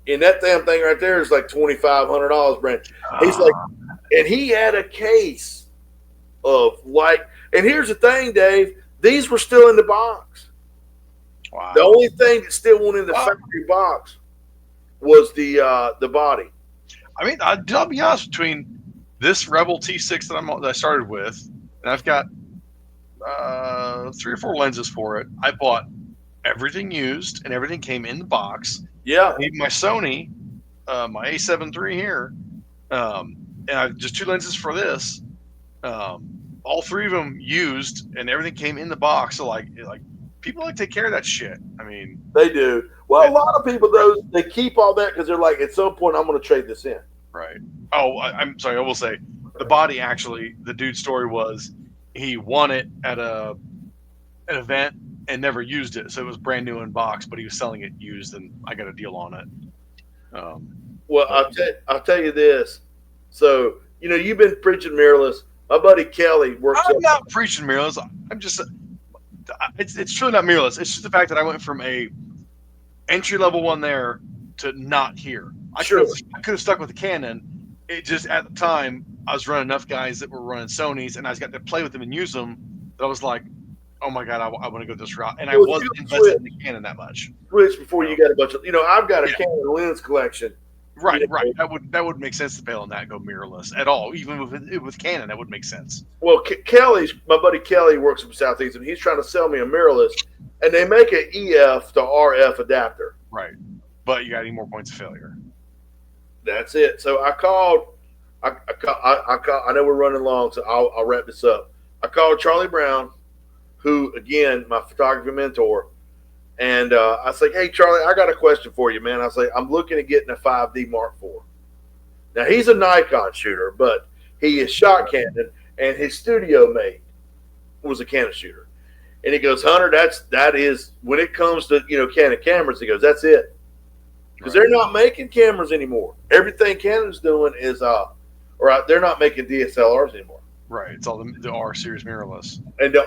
And that damn thing right there is like $2,500, Brent. He's like, and he had a case of like, and here's the thing, Dave, these were still in the box. Wow. The only thing that still went in the factory box was the body. I mean, I'll be honest, between this Rebel T6 that I started with, and I've got 3 or 4 lenses for it. I bought everything used, and everything came in the box. Yeah. Even my Sony, my A7 III here, and I just 2 lenses for this. All 3 of them used, and everything came in the box. So like people like to take care of that shit. I mean, they do. Well, a lot of people, though, they keep all that because they're like, at some point, I'm going to trade this in. Right. Oh, I'm sorry. I will say, the body actually, the dude's story was he won it at an event and never used it, so it was brand new in box, but he was selling it used, and I got a deal on it. Well, I'll tell you this. So, you know, you've been preaching mirrorless. My buddy Kelly works. I'm not preaching mirrorless. I'm just. It's truly not mirrorless. It's just the fact that I went from a entry level one there to not here. I could have stuck with the Canon. It just, at the time, I was running enough guys that were running Sonys, and I got to play with them and use them, that I was like, oh my God, I want to go this route. And I wasn't invested in the Canon that much. Switch before you got a bunch of, you know, I've got a Canon lens collection. Right. That would make sense to bail on that and go mirrorless at all. Even with Canon, that would make sense. Well, my buddy Kelly works in Southeast, and he's trying to sell me a mirrorless, and they make an EF to RF adapter. Right. But you got any more points of failure. That's it. So I called. I know we're running long, so I'll wrap this up. I called Charlie Brown, who, again, my photography mentor, and I was like, hey, Charlie, I got a question for you, man. I was like, I'm looking at getting a 5D Mark IV. Now, he's a Nikon shooter, but he is shot Canon, and his studio mate was a Canon shooter. And he goes, Hunter, that is, when it comes to, you know, Canon cameras, he goes, that's it. Because they're not making cameras anymore. Everything Canon's doing is, they're not making DSLRs anymore. Right. It's all the R series mirrorless. And they're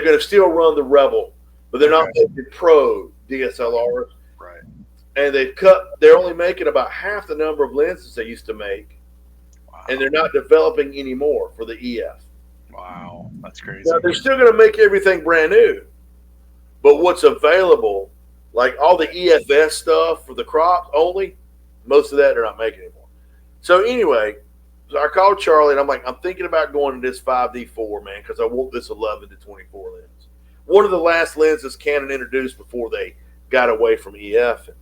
going to still run the Rebel, but they're not making Pro DSLRs. Right. And they're only making about half the number of lenses they used to make. Wow. And they're not developing anymore for the EF. Wow. That's crazy. Now, they're still going to make everything brand new. But what's available, like all the EFS stuff for the crops only, most of that they're not making anymore. So anyway, so I called Charlie, and I'm like, I'm thinking about going to this 5D4, man, because I want this 11 to 24 lens. One of the last lenses Canon introduced before they got away from EF. And,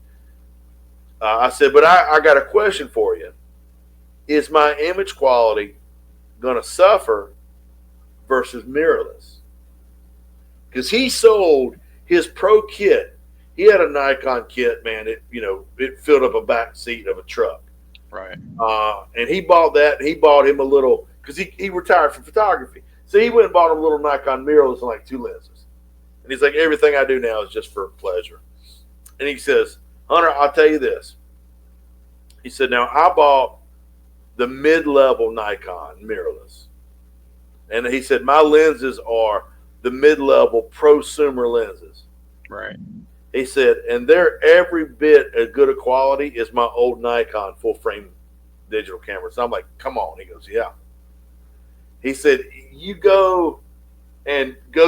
I said, but I got a question for you. Is my image quality going to suffer versus mirrorless? Because he sold his Pro kit. He had a Nikon kit, man. It filled up a back seat of a truck. Right. And he bought that. And he bought him a little, because he retired from photography. So he went and bought him a little Nikon mirrorless and like 2 lenses. And he's like, everything I do now is just for pleasure. And he says, Hunter, I'll tell you this. He said, now I bought the mid-level Nikon mirrorless. And he said, my lenses are the mid-level prosumer lenses. Right. He said, and they're every bit as good a quality as my old Nikon full-frame digital camera. So I'm like, come on. He goes, yeah. He said, you go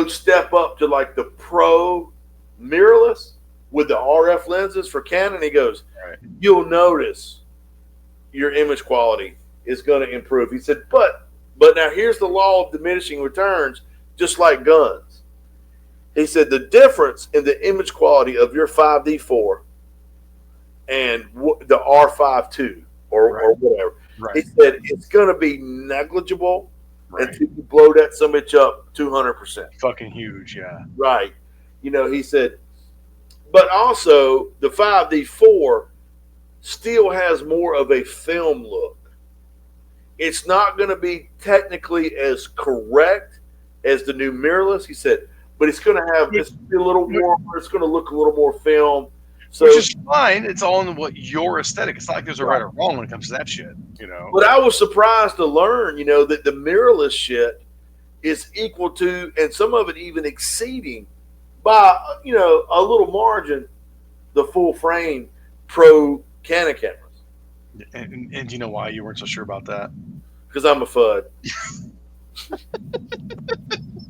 step up to like the Pro mirrorless with the RF lenses for Canon. He goes, Right. you'll notice your image quality is going to improve. He said, but now here's the law of diminishing returns, just like guns. He said the difference in the image quality of your 5D4 and the R5 II or whatever. Right. He said it's going to be negligible Right. until you blow that some bitch up 200%. Fucking huge, yeah. Right. You know, he said, but also the 5D4 still has more of a film look. It's not going to be technically as correct as the new mirrorless, he said, but it's going to have a little more, it's going to look a little more film. So, which is fine. It's all in what your aesthetic. It's not like there's a right or wrong when it comes to that shit, you know. But I was surprised to learn, you know, that the mirrorless shit is equal to, and some of it even exceeding by, you know, a little margin, the full frame Pro Canon cameras. And do you know why you weren't so sure about that? Because I'm a FUD.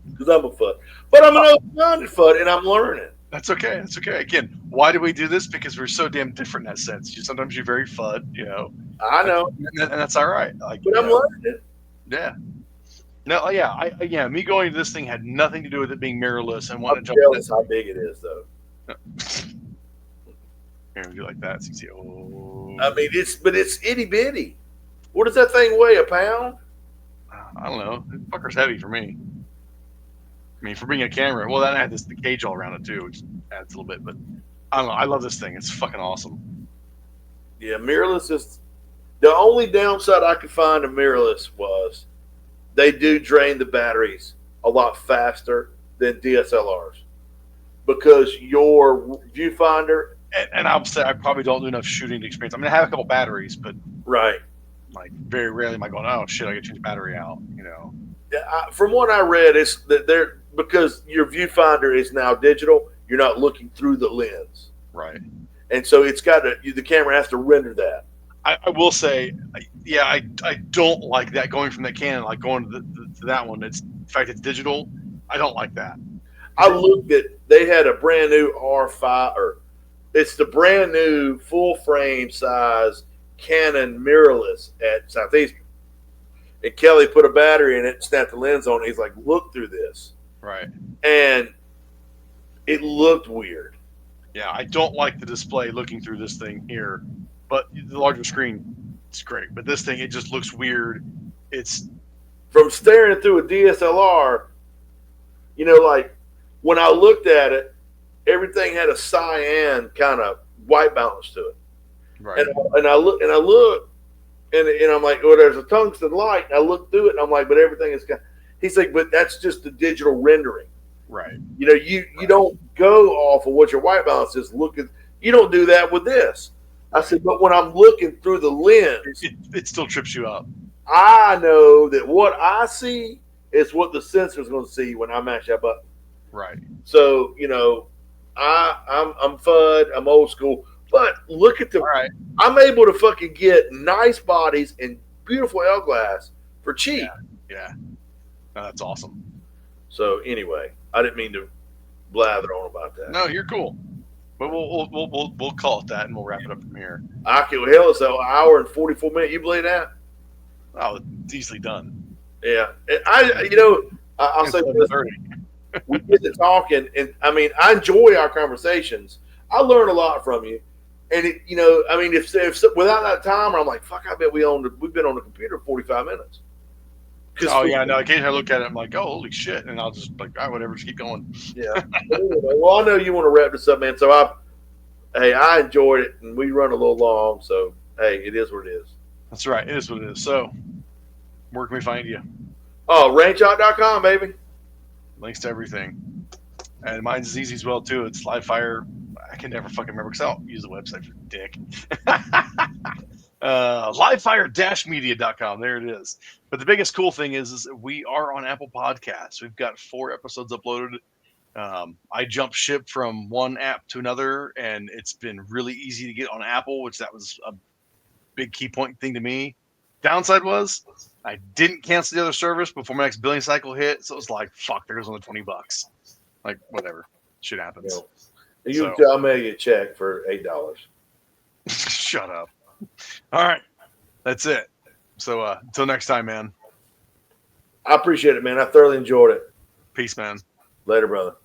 Because I'm a FUD. But I'm an open-minded FUD, and I'm learning. That's okay. That's okay. Again, why do we do this? Because we're so damn different in that sense. Sometimes you're very FUD, you know. I know. And that's all right. Like, but I'm learning. Yeah. No, yeah. Me going to this thing had nothing to do with it being mirrorless and wanting to jump. Jealous how big it is, though. Here, we do like that. So you see, oh. I mean, it's itty bitty. What does that thing weigh? A pound? I don't know. That fucker's heavy for me. I mean, for being a camera, well, then I had the cage all around it too, which adds a little bit. But I don't know. I love this thing. It's fucking awesome. Yeah, mirrorless is the only downside I could find of mirrorless was they do drain the batteries a lot faster than DSLRs because your viewfinder. And I'll say I probably don't do enough shooting to experience. I mean, I have a couple batteries, but right, like very rarely am I going, oh shit, I got to change the battery out. You know. From what I read, it's that they're because your viewfinder is now digital. You're not looking through the lens, right? And so it's got to the camera has to render that. I will say, I don't like that going from that Canon, like going to that one. It's the fact it's digital. I don't like that. I looked at they had a brand new R5 or it's the brand new full frame size Canon mirrorless at Southeastern. And Kelly put a battery in it, snapped the lens on it. He's like, look through this. Right. And it looked weird. Yeah, I don't like the display looking through this thing here. But the larger screen, it's great. But this thing, it just looks weird. It's from staring through a DSLR, you know, like when I looked at it, everything had a cyan kind of white balance to it. Right. And I look, and I'm like, well, there's a tungsten light. And I look through it, and I'm like, but everything is kind. He's like, but that's just the digital rendering. Right. You know, you don't go off of what your white balance is. You don't do that with this. I said, but when I'm looking through the lens, it still trips you up. I know that what I see is what the sensor is going to see when I mash that button. Right. So, you know, I'm FUD. I'm old school. But look at right. I'm able to fucking get nice bodies and beautiful L glass for cheap. Yeah. No, that's awesome. So anyway, I didn't mean to blather on about that. No, you're cool. But we'll call it that, and we'll wrap it up from here. Hell, it's an hour and 44 minutes. You believe that? Oh, it's easily done. Yeah, I'll say this. We get to talking, and I mean, I enjoy our conversations. I learn a lot from you, and if without that timer, I'm like, fuck. I bet we've been on the computer 45 minutes. Oh yeah, no. Occasionally I look at it, I'm like, oh, holy shit, and I'll just like, all right, whatever, just keep going. Yeah. Well, I know you want to wrap this up, man. So I enjoyed it, and we run a little long. So hey, it is what it is. That's right. It is what it is. So where can we find you? Oh, ranchout.com, baby. Links to everything, and mine's as easy as well too. It's Livefire. I can never fucking remember because I'll use the website for dick. Livefire-media.com. There it is. But the biggest cool thing is we are on Apple Podcasts. We've got 4 episodes uploaded. I jumped ship from one app to another, and it's been really easy to get on Apple, which that was a big key point thing to me. Downside was I didn't cancel the other service before my next billing cycle hit, so it was like, fuck, there goes only $20. Like, whatever, shit happens. You tell me a check for $8. Shut up. All right, that's it. So until next time, man. I appreciate it, man. I thoroughly enjoyed it. Peace, man. Later, brother.